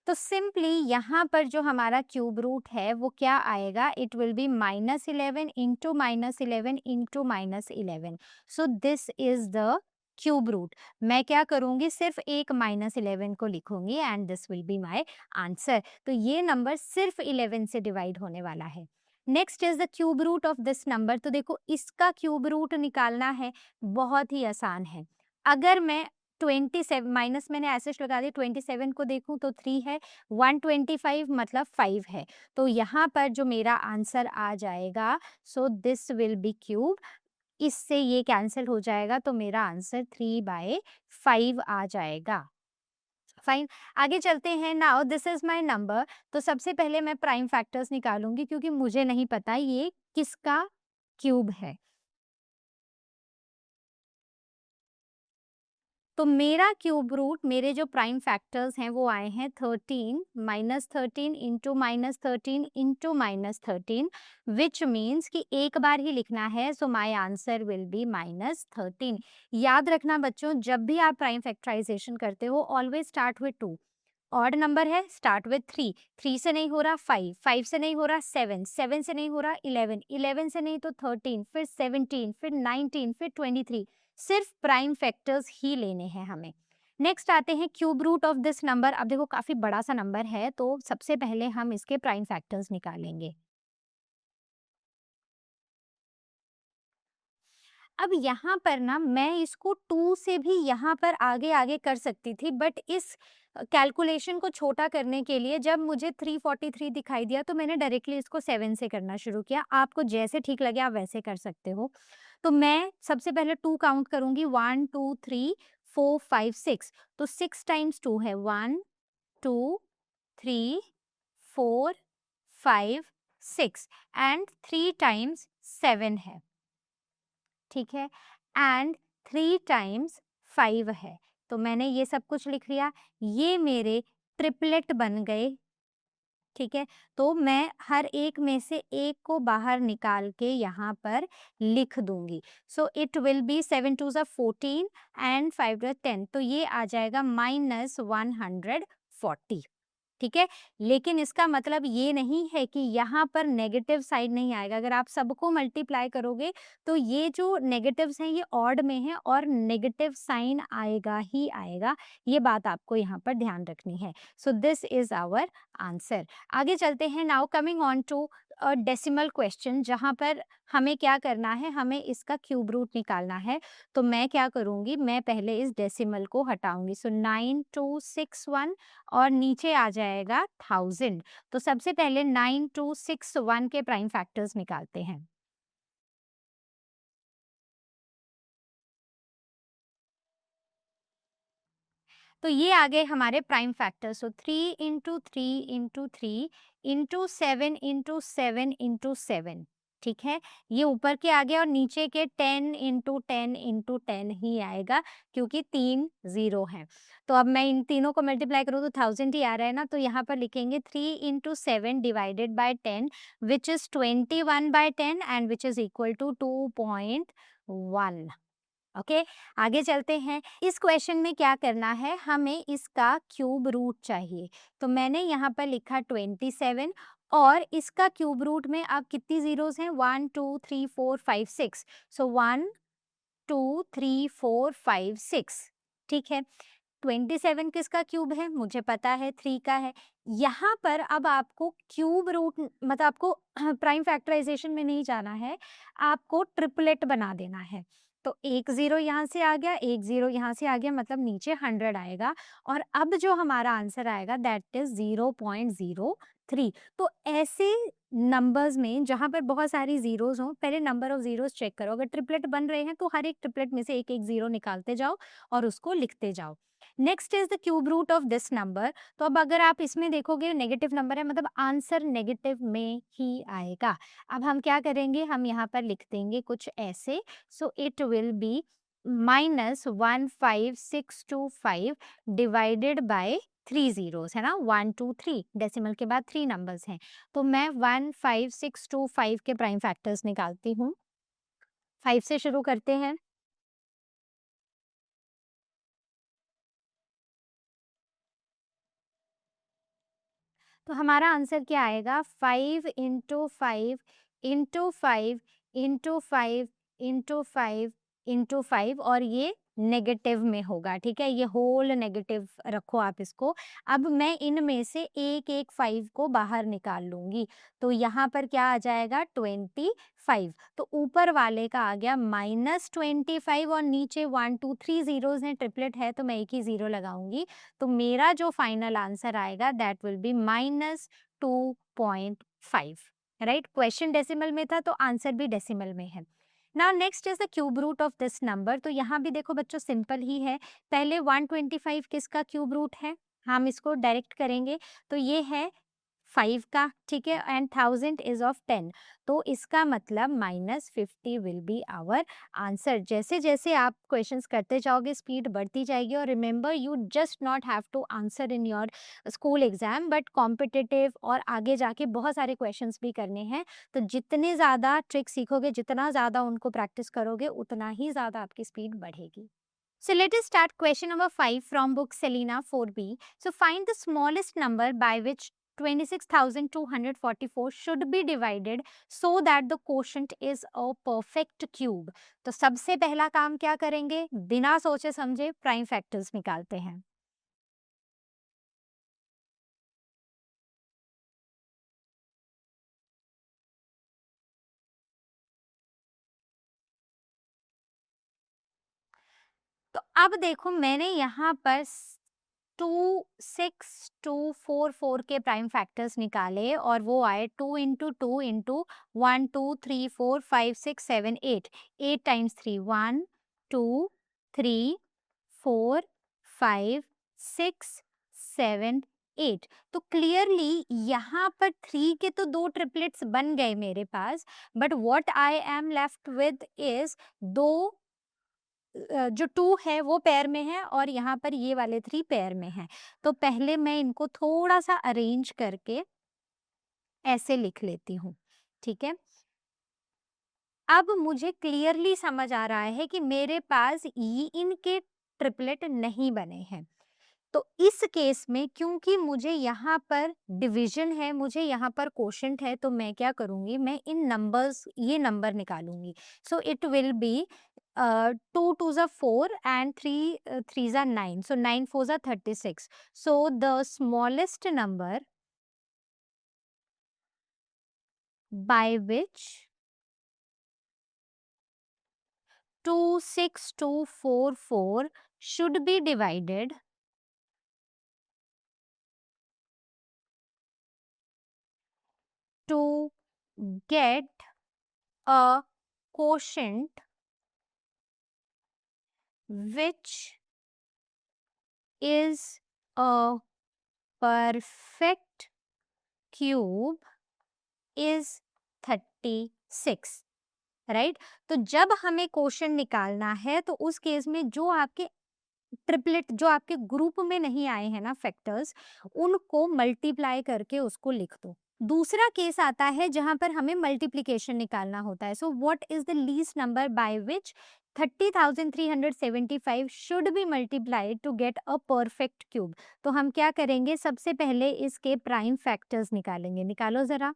तो सिंपली यहाँ पर जो हमारा क्यूब रूट है वो क्या आएगा? It will be -11 into -11 into -11। So this is the cube root. मैं क्या करूंगी? सिर्फ एक -11 को लिखूंगी and this will be my answer. तो ये नंबर सिर्फ 11 से डिवाइड होने वाला है। Next is the cube root of this number. तो देखो इसका क्यूब रूट निकालना है, बहुत ही आसान है। अगर मैं 27 माइनस मैंने ऐसे लगा दी, 27 को देखूं तो 3 है, 125 मतलब 5 है। तो यहाँ पर जो मेरा आंसर आ जाएगा, सो दिस विल बी क्यूब, इससे ये कैंसिल हो जाएगा तो मेरा आंसर 3/5 आ जाएगा। फाइन, आगे चलते हैं। Now this is my number. तो सबसे पहले मैं प्राइम फैक्टर्स निकालूंगी क्योंकि मुझे नहीं पता ये किसका क्यूब है। तो मेरा क्यूब रूट, मेरे जो प्राइम फैक्टर्स हैं वो आए हैं 13 -13 इंटू -13 इंटू -13, विच मीन्स कि एक बार ही लिखना है। So my answer will B -13। याद रखना बच्चों, जब भी आप प्राइम फैक्टराइजेशन करते हो always start with 2। Odd number है, स्टार्ट विथ 3, 3 से नहीं हो रहा 5, 5 से नहीं हो रहा 7, 7 से नहीं हो रहा 11, 11 से नहीं तो 13, फिर 17, फिर 19, फिर 23। सिर्फ प्राइम फैक्टर्स ही लेने हैं हमें। नेक्स्ट आते हैं cube root of this number. अब देखो काफी बड़ा सा नंबर है तो सबसे पहले हम इसके प्राइम फैक्टर्स निकालेंगे। अब यहाँ पर ना मैं इसको 2 से भी यहाँ पर आगे आगे कर सकती थी, बट इस कैलकुलेशन को छोटा करने के लिए जब मुझे 343 दिखाई दिया तो मैंने डायरेक्टली इसको 7 से करना शुरू किया। आपको जैसे ठीक लगे आप वैसे कर सकते हो। तो मैं सबसे पहले 2 काउंट करूंगी, 1 2 3 4 5 6। तो 6 टाइम्स 2 है, 1 2 3 4 5 6 एंड 3 टाइम्स 7 है, ठीक है, एंड 3 टाइम्स 5 है। तो मैंने ये सब कुछ लिख लिया, ये मेरे ट्रिपलेट बन गए, ठीक है। तो मैं हर एक में से एक को बाहर निकाल के यहाँ पर लिख दूंगी। सो इट विल बी 7 2 ज़ा 14 एंड 5 ज़ा 10, तो ये आ जाएगा -140, ठीक है। लेकिन इसका मतलब ये नहीं है कि यहाँ पर नेगेटिव साइड नहीं आएगा। अगर आप सबको मल्टीप्लाई करोगे तो ये जो नेगेटिव्स हैं ये ऑड में है और नेगेटिव साइन आएगा ही आएगा। ये बात आपको यहाँ पर ध्यान रखनी है। So this is our answer. आगे चलते हैं। Now coming on to decimal question, जहाँ पर हमें क्या करना है, हमें इसका क्यूब रूट निकालना है। तो मैं क्या करूँगी, मैं पहले इस डेसिमल को हटाऊंगी। सो 9261 और नीचे आ जाएगा 1000। तो सबसे पहले 9261 के प्राइम फैक्टर्स निकालते हैं। तो ये आ गए हमारे प्राइम फैक्टर्स। सो 3 into 3 into 3 into 7 into 7 into 7, ठीक है। ये ऊपर के आ गए और नीचे के 10 इंटू 10 इंटू 10 ही आएगा क्योंकि 3 0 हैं। तो अब मैं इन तीनों को मल्टीप्लाई करूँ तो 1000 ही आ रहा है ना। तो यहाँ पर लिखेंगे 3 into 7 divided by 10 which is 21/10 and which is equal to 2.1। Okay, आगे चलते हैं। इस क्वेश्चन में क्या करना है, हमें इसका क्यूब रूट चाहिए। तो मैंने यहाँ पर लिखा 27 और इसका क्यूब रूट में अब कितनी जीरोस हैं, 1 2 3 4 5 6। सो 1 2 3 4 5 6, ठीक है। 27 किसका क्यूब है? मुझे पता है 3 का है। यहाँ पर अब आपको क्यूब रूट मतलब आपको प्राइम फैक्टराइजेशन में नहीं जाना है, आपको ट्रिपलेट बना देना है। तो एक 0 यहाँ से आ गया, एक 0 यहाँ से आ गया, मतलब नीचे 100 आएगा और अब जो हमारा आंसर आएगा दैट इज़ 0.03। तो ऐसे नंबर्स में जहाँ पर बहुत सारी ज़ीरोज़ हों, पहले नंबर ऑफ ज़ीरोज़ चेक करो। अगर ट्रिपलेट बन रहे हैं तो हर एक ट्रिपलेट में से एक-एक 0 निकालते जाओ और उसको लिखते जाओ। Next is the cube root of this number. तो अब अगर आप इसमें देखोगे नेगेटिव नंबर है, मतलब आंसर नेगेटिव में ही आएगा। अब हम क्या करेंगे, हम यहाँ पर लिख देंगे कुछ ऐसे, सो it will B -15625 divided by 3 zeros, है ना? 1 2 3 डेसिमल के बाद 3 नंबर्स हैं। तो मैं 15625 के प्राइम फैक्टर्स निकालती हूँ। 5 से शुरू करते हैं। तो हमारा आंसर क्या आएगा? 5 into 5 into 5 into 5 into 5 into 5 और ये नेगेटिव में होगा, ठीक है? ये होल नेगेटिव रखो आप इसको। अब मैं इनमें से एक-एक 5 को बाहर निकाल लूँगी। तो यहाँ पर क्या आ जाएगा? 25। तो ऊपर वाले का आ गया -25 और नीचे 1 2 3 ज़ीरोज़ हैं, ट्रिपलेट है तो मैं एक ही 0 लगाऊँगी। तो मेरा जो फाइनल आंसर आएगा that will be -2.5, right? Question decimal में था तो आंसर भी डेसिमल में है। Now next is the cube root of this number. तो यहाँ भी देखो बच्चों सिंपल ही है। पहले 125 किसका क्यूब रूट है? हम इसको डायरेक्ट करेंगे तो ये है 5 का, ठीक है? एंड 1000 इज ऑफ 10, तो इसका मतलब -50 विल बी आवर आंसर। जैसे जैसे आप क्वेश्चंस करते जाओगे स्पीड बढ़ती जाएगी। और remember you just not have to answer in your school exam but competitive और आगे जाके बहुत सारे क्वेश्चंस भी करने हैं। तो जितने ज़्यादा ट्रिक सीखोगे, जितना ज़्यादा उनको प्रैक्टिस करोगे, उतना ही ज़्यादा आपकी स्पीड बढ़ेगी। So let us start question number 5 from book Selena 4B. So find the smallest number by which 26,244 should be divided so that the quotient is a perfect cube. तो सबसे पहला काम क्या करेंगे? बिना सोचे समझे प्राइम फैक्टर्स निकालते हैं। तो अब देखो मैंने यहाँ पर 26244 के प्राइम फैक्टर्स निकाले और वो आए 2 इंटू 2 इंटू 1 2 3 4 5 6 7 8, 8 टाइम्स 3 1 2 3 4 5 6 7 8। तो क्लियरली यहाँ पर 3 के तो 2 ट्रिपलेट्स बन गए मेरे पास, but what I am left with is दो जो 2 है वो पेयर में है और यहाँ पर ये वाले 3 पेयर में हैं। तो पहले मैं इनको थोड़ा-सा अरेंज करके ऐसे लिख लेती हूँ, ठीक है? अब मुझे क्लियरली समझ आ रहा है कि मेरे पास ये इनके ट्रिपलेट नहीं बने हैं। तो इस केस में क्योंकि मुझे यहाँ पर डिवीजन है, मुझे यहाँ पर क्वोशंट है, तो मैं क्या करूँगी, मैं इन नंबर्स ये नंबर निकालूँगी। So it will be 2 2s are 4 and 3 3s are 9. So 9 4s are 36. So the smallest number by which 26244 should be divided to get a quotient which is a perfect cube is 36, right? तो जब हमें क्वोशंट निकालना है तो उस केस में जो आपके ट्रिपलेट जो आपके ग्रुप में नहीं आए हैं ना फैक्टर्स, उनको मल्टीप्लाई करके उसको लिख दो। दूसरा केस आता है जहां पर हमें मल्टीप्लिकेशन निकालना होता है। So what is the least number by which 30,375 should be multiplied to get a perfect cube. तो हम क्या करेंगे, सबसे पहले इसके प्राइम फैक्टर्स निकालेंगे। निकालो जरा।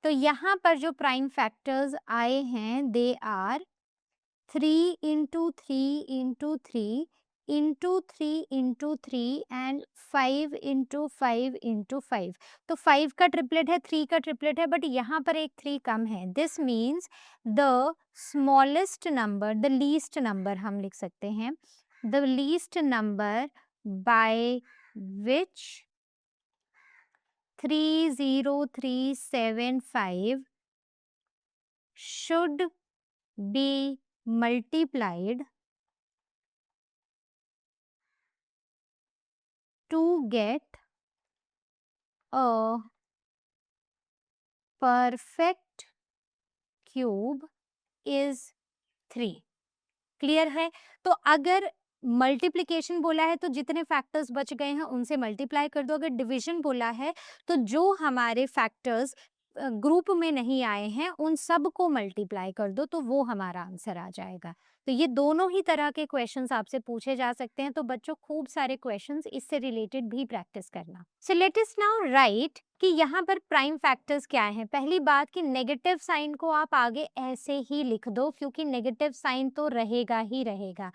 तो यहाँ पर जो प्राइम फैक्टर्स आए हैं they are 3 into 3 into 3 into 3 into 3 and 5 into 5 into 5. तो 5 का ट्रिपलेट है, 3 का ट्रिपलेट है, बट यहाँ पर एक 3 कम है. This means the smallest number, the least number हम लिख सकते हैं, the least number by which 30375 should be multiplied to get a perfect cube is 3. Clear है? तो अगर मल्टीप्लिकेशन बोला है तो जितने फैक्टर्स बच गए हैं उनसे मल्टीप्लाई कर दो. अगर डिवीजन बोला है तो जो हमारे फैक्टर्स ग्रुप में नहीं आए हैं उन सब को मल्टीप्लाई कर दो, तो वो हमारा आंसर आ जाएगा. तो ये दोनों ही तरह के क्वेश्चंस आपसे पूछे जा सकते हैं. तो बच्चों खूब सारे क्वेश्चंस इससे रिलेटेड भी प्रैक्टिस करना. So let us now right कि यहाँ पर प्राइम फैक्टर्स क्या हैं. पहली बात कि नेगेटिव साइन को आप आगे ऐसे ही लिख दो क्योंकि नेगेटिव साइन तो रहेगा ही रहेगा.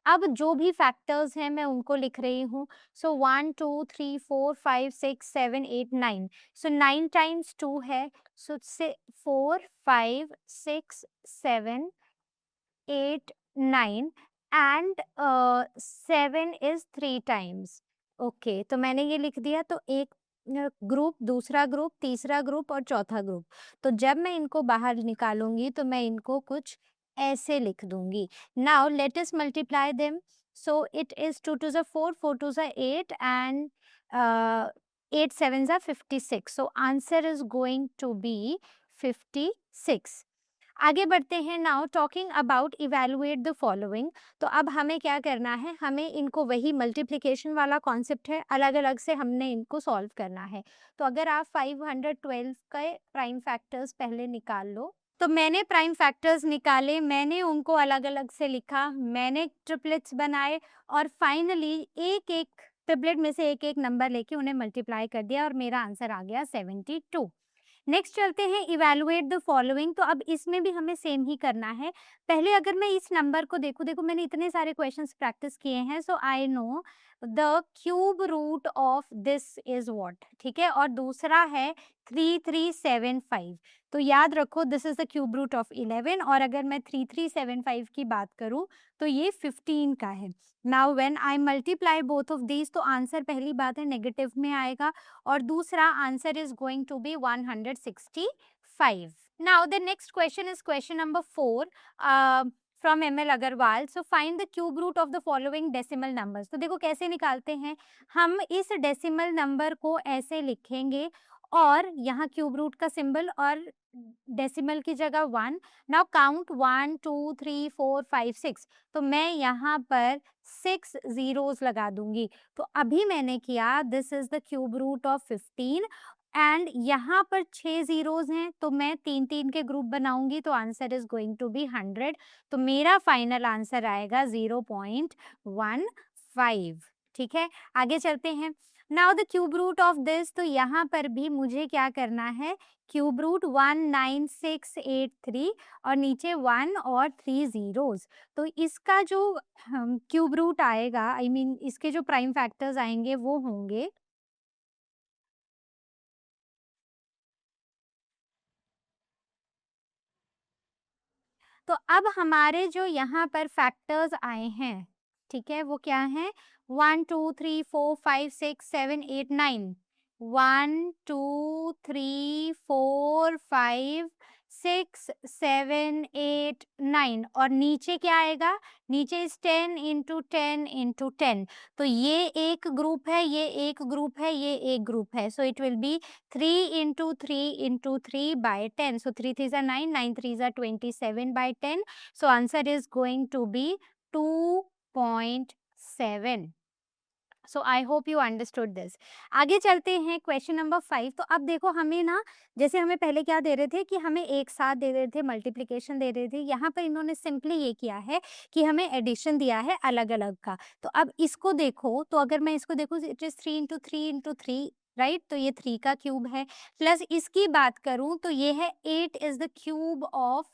अब जो भी फैक्टर्स हैं मैं उनको लिख रही हूँ. सो 1 2 3 4 5 6 7 8 9. सो 9 टाइम्स 2 है. सो 4 5 6 7 8 9 एंड 7 इज 3 टाइम्स. ओके, तो मैंने ये लिख दिया. तो एक ग्रुप, दूसरा ग्रुप, तीसरा ग्रुप और चौथा ग्रुप. तो जब मैं इनको बाहर निकालूंगी तो मैं इनको कुछ ऐसे लिख दूंगी. Now let us multiply them. So it is 2 to the 4, 4 to the 8 and 8 7s are 56. So answer is going to be 56. आगे बढ़ते हैं. Now talking about evaluate the following. तो अब हमें क्या करना है, हमें इनको वही मल्टीप्लिकेशन वाला कॉन्सेप्ट है, अलग अलग से हमने इनको सॉल्व करना है. तो अगर आप 512 के प्राइम फैक्टर्स पहले निकाल लो. तो मैंने प्राइम फैक्टर्स निकाले, मैंने उनको अलग अलग से लिखा, मैंने ट्रिपलेट्स बनाए और फाइनली एक एक ट्रिपलेट में से एक एक नंबर लेके उन्हें मल्टीप्लाई कर दिया और मेरा आंसर आ गया 72. नेक्स्ट चलते हैं इवेलुएट द फॉलोइंग. तो अब इसमें भी हमें सेम ही करना है. पहले अगर मैं इस नंबर को देखो मैंने इतने सारे क्वेश्चंस प्रैक्टिस किए हैं. So I know the cube root of this is what. ठीक है, और दूसरा है 3375. तो याद रखो this is the cube root of 11 और अगर मैं 3375 की बात करूं तो ये 15 का है. Now when I multiply both of these तो आंसर पहली बात है नेगेटिव में आएगा और दूसरा answer is going to be 165. Now the next question is question number 4 from ML Agarwal. So find the cube root of the following decimal numbers. तो देखो कैसे निकालते हैं. हम इस डेसिमल नंबर को ऐसे लिखेंगे और यहाँ क्यूब रूट का सिंबल और डेसिमल की जगह 1. Now count 1 2 3 4 5 6. तो मैं यहाँ पर 6 zeros लगा दूंगी. तो अभी मैंने किया this is the cube root of 15 and यहाँ पर 6 zeros हैं तो मैं 3 के ग्रुप बनाऊंगी तो answer is going to be 100. तो मेरा फाइनल आंसर आएगा 0.15. ठीक है, आगे चलते हैं. Now the cube root of this. तो यहाँ पर भी मुझे क्या करना है, क्यूब रूट 19683 और नीचे 1 और 3 zeros. तो इसका जो क्यूब रूट आएगा, आई मीन इसके जो प्राइम फैक्टर्स आएंगे वो होंगे तो अब हमारे जो यहाँ पर फैक्टर्स आए हैं, ठीक है, वो क्या हैं 1 2 3 4 5 6 7 8 9. 1 2 3 4 5 6 7 8 9 और नीचे क्या आएगा, नीचे इस 10 into 10 into 10. तो ये एक ग्रुप है, ये एक ग्रुप है, ये एक ग्रुप है. सो it will be 3 into 3 into 3 by 10. So 3 3s are 9, 9 3s are 27 by 10. So answer is going to be 2.7. So I hope you understood this. आगे चलते हैं क्वेश्चन नंबर 5. तो अब देखो हमें ना, जैसे हमें पहले क्या दे रहे थे कि हमें एक साथ दे रहे थे, मल्टीप्लिकेशन दे रहे थे. यहाँ पर इन्होंने सिंपली ये किया है कि हमें एडिशन दिया है अलग अलग का. तो अब इसको देखो, तो अगर मैं इसको देखूँ it is 3 into 3 into 3 right, तो ये 3 का क्यूब है। प्लस इसकी बात करूं तो ये है 8 इज द क्यूब ऑफ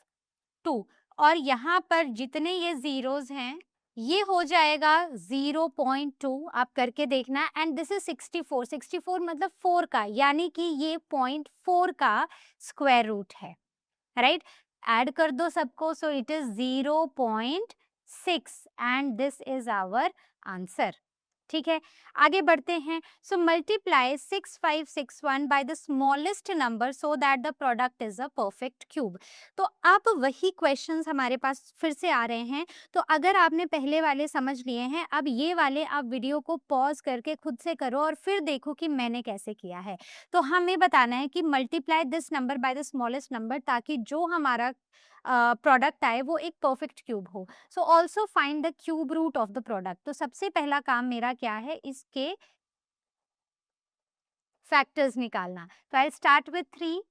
2, और यहाँ पर जितने ये जीरोस हैं ये हो जाएगा 0.2, आप करके देखना। एंड दिस इज 64, 64 मतलब 4 का, यानी कि ये 0.4 का स्क्वायर रूट है, राइट। ऐड कर दो सबको, so it is 0.6 and this is our answer. ठीक है, आगे बढ़ते हैं। So multiply 6561 by the smallest number so that the product is a perfect cube. तो अब वही क्वेश्चंस हमारे पास फिर से आ रहे हैं। तो अगर आपने पहले वाले समझ लिए हैं, अब ये वाले आप वीडियो को पॉज करके खुद से करो और फिर देखो कि मैंने कैसे किया है। तो हमें बताना है कि multiply this number by the smallest number, ताकि जो हमारा प्रोडक्ट आए वो एक परफेक्ट क्यूब हो। So also find the cube root of the product. तो सबसे पहला काम मेरा क्या है, इसके फैक्टर्स निकालना। तो आई स्टार्ट विथ 3।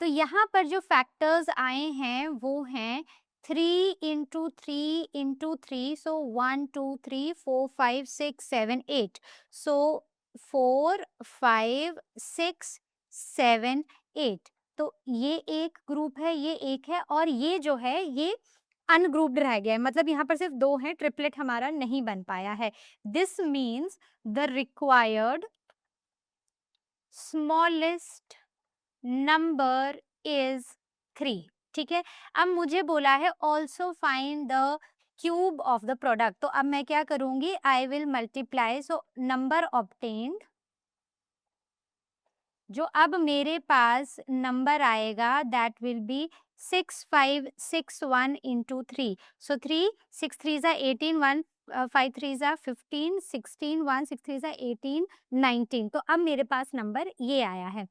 तो यहाँ पर जो फैक्टर्स आए हैं वो हैं 3 इंटू 3 इंटू 3, सो 1 2 3 4 5 6 7 8, सो 4 5 6 7 8। तो ये एक ग्रुप है, ये एक है, और ये जो है ये अनग्रुप्ड रह गया है, मतलब यहाँ पर सिर्फ 2 हैं, ट्रिपलेट हमारा नहीं बन पाया है। This means the required smallest number is 3। ठीक है, अब मुझे बोला है also find the cube of the product. तो अब मैं क्या करूंगी, I will multiply, so number obtained, जो अब मेरे पास नंबर आएगा दैट विल बी 6561 इंटू 3, सो 3 6 3 जा 18, 1 5 3 जा 15, 16 1 6 3 जा 18 19। तो अब मेरे पास नंबर ये आया है।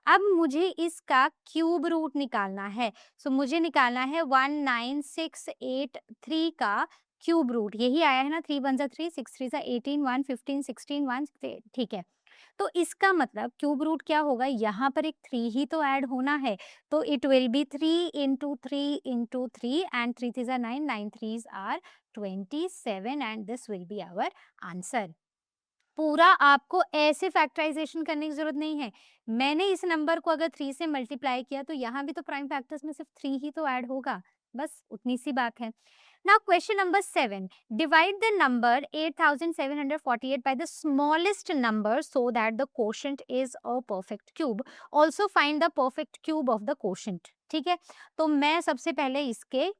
अब मुझे इसका क्यूब रूट निकालना है। सो मुझे निकालना है 19683 का क्यूब रूट, यही आया है ना, 3 1 जा 3, 6 3 जा 18, 1 15 16 1 ठीक है। तो इसका मतलब क्यूब रूट क्या होगा, यहाँ पर एक 3 ही तो ऐड होना है, तो it will be 3 into 3 into 3 and 3 3 9, 9 3 are 27 and this will be our answer. पूरा आपको ऐसे फैक्टराइजेशन करने की जरूरत नहीं है। मैंने इस नंबर को अगर 3 से मल्टीप्लाई किया तो यहाँ भी तो प्राइम फैक्टर्स में सिर्फ 3 ही तो ऐड होगा, बस उतनी सी बात है। Now question number 7. Divide the number 8748 by the smallest number so that the quotient is a perfect cube. Also find the perfect cube of the quotient. ठीक है, तो मैं सबसे पहले इसके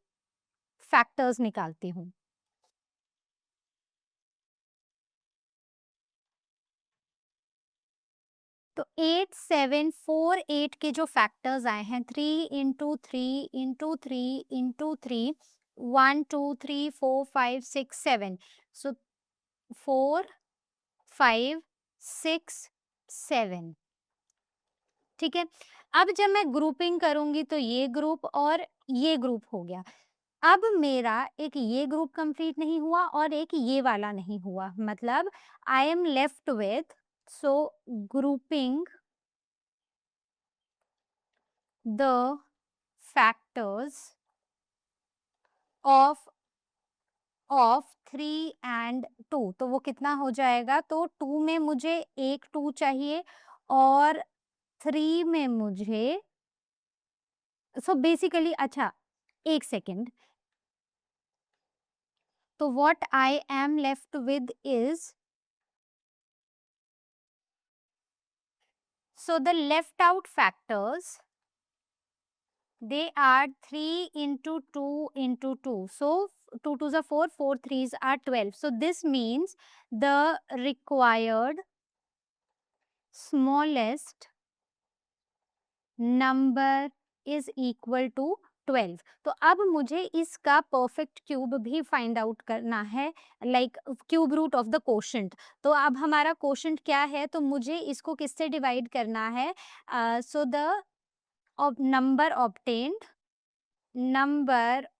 फैक्टर्स निकालती हूँ। तो 8748 के जो फैक्टर्स आए हैं, 3 इंटू 3 इंटू 3 इंटू 3, 1 2 3 4 5 6 7, सो 4 5 6 7। ठीक है, अब जब मैं ग्रुपिंग करूंगी तो ये ग्रुप और ये ग्रुप हो गया। अब मेरा एक ये ग्रुप कंप्लीट नहीं हुआ और एक ये वाला नहीं हुआ, मतलब आई am left with, so grouping the factors of 3 and 2। तो वो कितना हो जाएगा, तो 2 में मुझे एक 2 चाहिए और 3 में मुझे, सो बेसिकली, अच्छा एक सेकेंड, तो what I am left with is, so the left out factors, they are 3 into 2 into 2, so 2 2s are 4, 4 3s are 12, so this means the required smallest number is equal to 12। तो अब मुझे इसका परफेक्ट क्यूब भी फाइंड आउट करना है, like cube root of the quotient. तो अब हमारा कोशेंट क्या है, तो मुझे इसको किससे डिवाइड करना है, so the number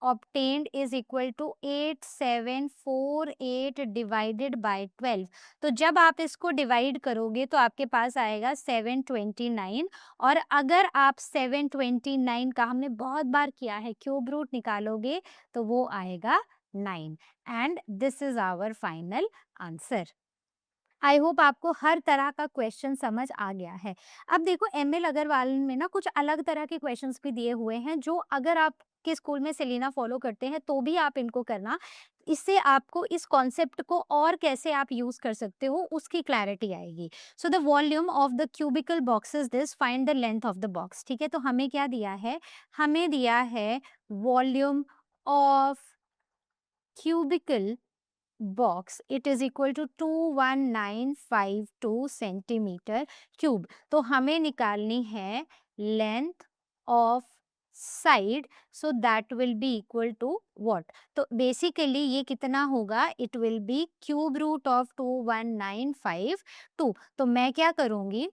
obtained is equal to 8748 divided by 12। तो जब आप इसको डिवाइड करोगे तो आपके पास आएगा 729, और अगर आप 729 का, हमने बहुत बार किया है, क्यूब रूट निकालोगे तो वो आएगा 9 and this is our final answer. I hope आपको हर तरह का क्वेश्चन समझ आ गया है। अब देखो एमएल अग्रवाल में ना कुछ अलग तरह के क्वेश्चंस भी दिए हुए हैं जो अगर आप के स्कूल में सेलिना फॉलो करते हैं तो भी आप इनको करना। इससे आपको इस कॉन्सेप्ट को और कैसे आप यूज कर सकते हो उसकी क्लैरिटी आएगी। सो the volume of the cubical box is this, find the length of the box. ठीक है, तो हमें क्या दिया है, हमें दिया है volume of cubical box it is equal to 21952 centimetre cube. तो हमें निकालनी है length of side, so that will be equal to what. तो बेसिकली ये कितना होगा, it will be cube root of 21952। तो मैं क्या करूंगी,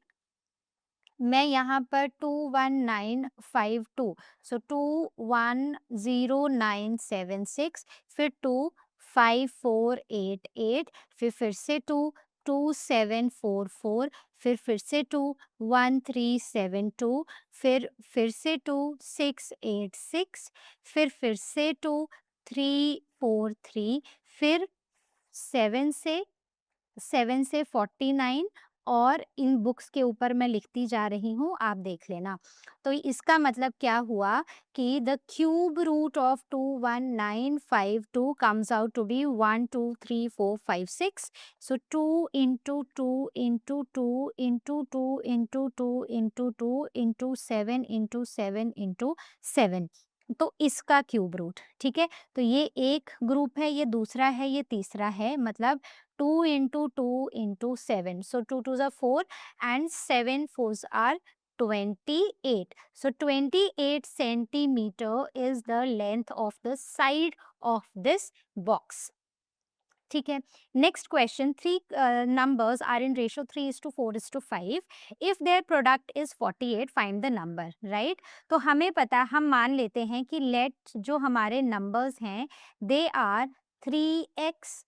मैं यहाँ पर 21952, सो 210976, फिर 25488, फिर से 2744, फिर से 21372, फिर से 2686, फिर से 2343, फिर 7 से 49, और इन बुक्स के ऊपर मैं लिखती जा रही हूँ, आप देख लेना। तो इसका मतलब क्या हुआ कि the cube root of 21952 comes out to be 1 2 3 4 5 6। So 2 into 2 into 2 into 2 into 2 into 2 into 7 into 7 into 7। तो इसका क्यूब रूट, ठीक है। तो ये एक ग्रुप है, ये दूसरा है, ये तीसरा है, मतलब 2 into 2 into 7. So 2 2s are 4 and 7 4s are 28. So 28 centimeter is the length of the side of this box. ठीक है, next question, three numbers are in ratio 3:4:5. If their product is 48, find the number, right? तो हमें पता, हम मान लेते हैं कि लेट जो हमारे नंबर्स हैं दे आर 3x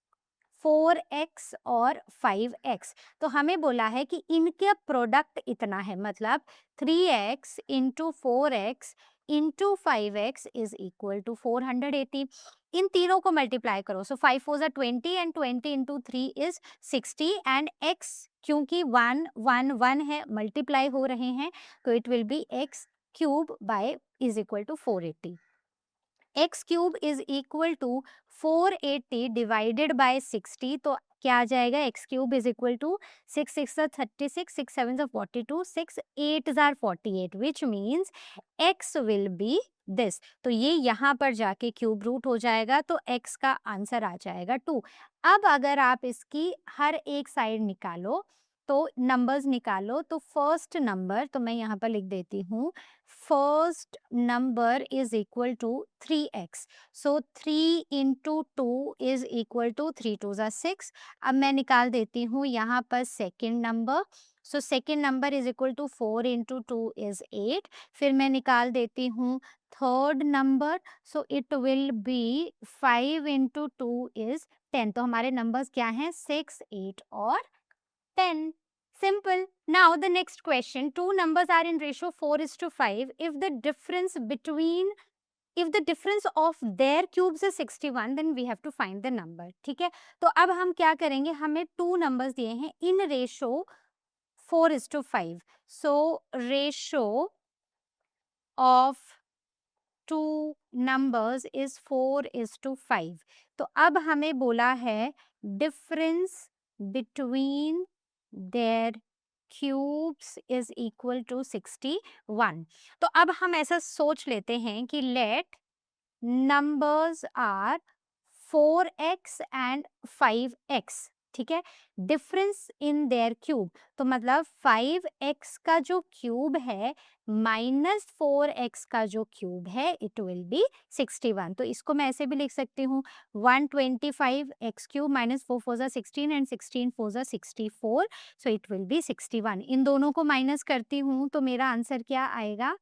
4x और 5x। तो हमें बोला है कि इनका प्रोडक्ट इतना है, मतलब 3x into 4x into 5x is equal to 480। इन तीनों को मल्टीप्लाई करो, so 5 4 20 and 20 into 3 is 60 and x क्योंकि 1 1 1 है मल्टीप्लाई हो रहे हैं, तो it will be x cube by is equal to 480। x cube is equal to 480 divided by 60, तो क्या आ जाएगा, x cube is equal to 6 6 36, 6 7 42, 6 8 48, which means x will be this. तो ये यहाँ पर जाके क्यूब रूट हो जाएगा, तो x का आंसर आ जाएगा 2। अब अगर आप इसकी हर एक साइड निकालो, तो नंबर्स निकालो, तो फर्स्ट नंबर, तो मैं यहाँ पर लिख देती हूँ, first number is equal to 3x। So 3 into 2 is equal to 3 2 ज़ा 6। अब मैं निकाल देती हूँ यहाँ पर second number, so second number is equal to 4 into 2 is 8। फिर मैं निकाल देती हूँ third number, so it will be 5 into 2 is 10। तो हमारे नंबर्स क्या हैं, 6 8 और 10. Simple. Now the next question. Two numbers are in ratio 4:5. If the difference of their cubes is 61, then we have to find the number. ठीक है, तो अब हम क्या करेंगे, हमें two numbers दिए हैं in ratio 4:5. So ratio of two numbers is 4:5. तो अब हमें बोला है difference between their cubes is equal to 61. तो अब हम ऐसा सोच लेते हैं कि let numbers are 4x and 5x, ठीक है, डिफरेंस इन देयर क्यूब, तो मतलब 5x का जो क्यूब है माइनस 4x का जो क्यूब है इट विल बी 61। तो इसको मैं ऐसे भी लिख सकती हूँ 125x cube minus 4 4 16 and 16 4 64, so it will B 61। इन दोनों को माइनस करती हूँ तो मेरा आंसर क्या आएगा,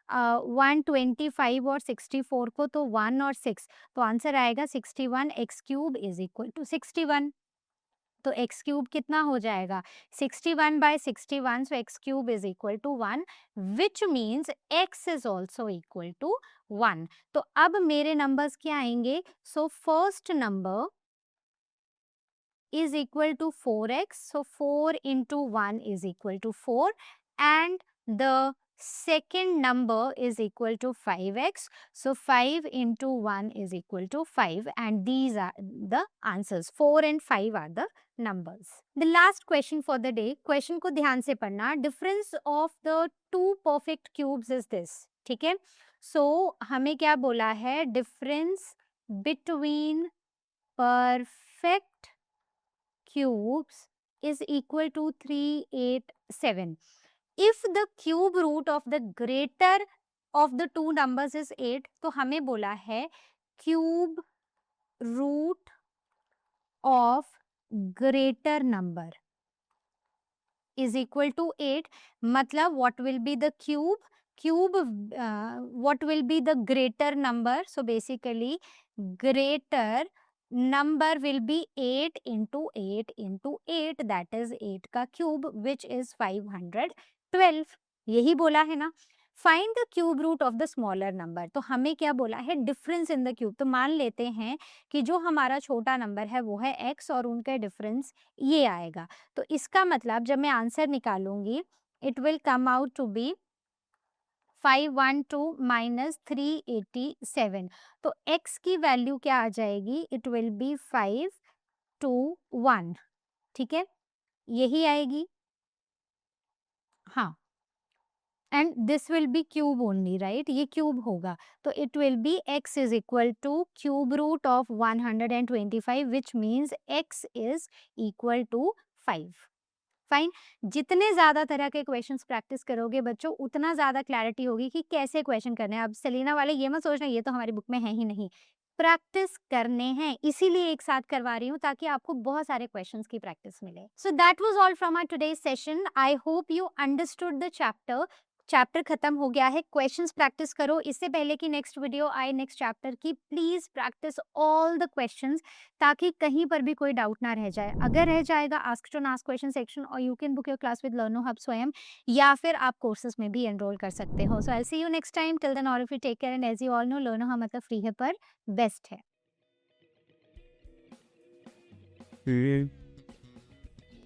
125 और 64 को तो 1 और 6, तो आंसर आएगा 61, x cube is equal to 61। तो x क्यूब कितना हो जाएगा 61/61, so x cube is equal to 1 which means x is also equal to 1। तो अब मेरे नंबर्स क्या आएंगे, so first number is equal to 4x, so 4 into 1 is equal to 4, and the second number is equal to 5x, so 5 into 1 is equal to 5, and these are the answers, 4 and 5 are the numbers. The last question for the day, question को ध्यान से पढ़ना, difference of the two perfect cubes is this, ठीक है। so हमें क्या बोला है, difference between perfect cubes is equal to 387. If the cube root of the greater of the two numbers is 8, तो हमें बोला है cube root of greater number is equal to 8. मतलब what will be the cube what will be the greater number, so basically greater number will be 8 into 8 into 8, that is 8 का cube which is 512. यही बोला है ना। Find the cube root of the smaller number, तो हमें क्या बोला है, डिफरेंस इन द क्यूब। तो मान लेते हैं कि जो हमारा छोटा नंबर है वो है x और उनका डिफरेंस ये आएगा। तो इसका मतलब जब मैं आंसर निकालूंगी it will come out to be 512 minus 387। तो x की वैल्यू क्या आ जाएगी, इट विल बी 521, ठीक है, यही आएगी। हाँ, and this will be cube only, right, ये क्यूब होगा। तो it will be x is equal to cube root of 125 which means x is equal to 5। Fine. जितने ज्यादा तरह के क्वेश्चंस प्रैक्टिस करोगे बच्चों, उतना ज्यादा क्लैरिटी होगी कि कैसे क्वेश्चन करने हैं। अब सेलिना वाले ये मत सोचना ये तो हमारी बुक में है ही नहीं, प्रैक्टिस करने हैं, इसीलिए एक साथ करवा रही हूँ ताकि आपको बहुत सारे क्वेश्चंस की प्रैक्टिस मिले। So that was all from our today's session. I hope you understood the chapter खत्म हो गया है। क्वेश्चंस प्रैक्टिस करो, इससे पहले कि नेक्स्ट वीडियो आए नेक्स्ट चैप्टर की, please practice all the questions ताकि कहीं पर भी कोई डाउट ना रह जाए। अगर रह जाएगा ask to ask question section और you can book your class with Learno Hub स्वयं, या फिर आप कोर्सेज में भी एनरोल कर सकते हो। So I see you next time, till then all of you take care, and as you all know Learno Hub मतलब फ्री है पर बेस्ट है।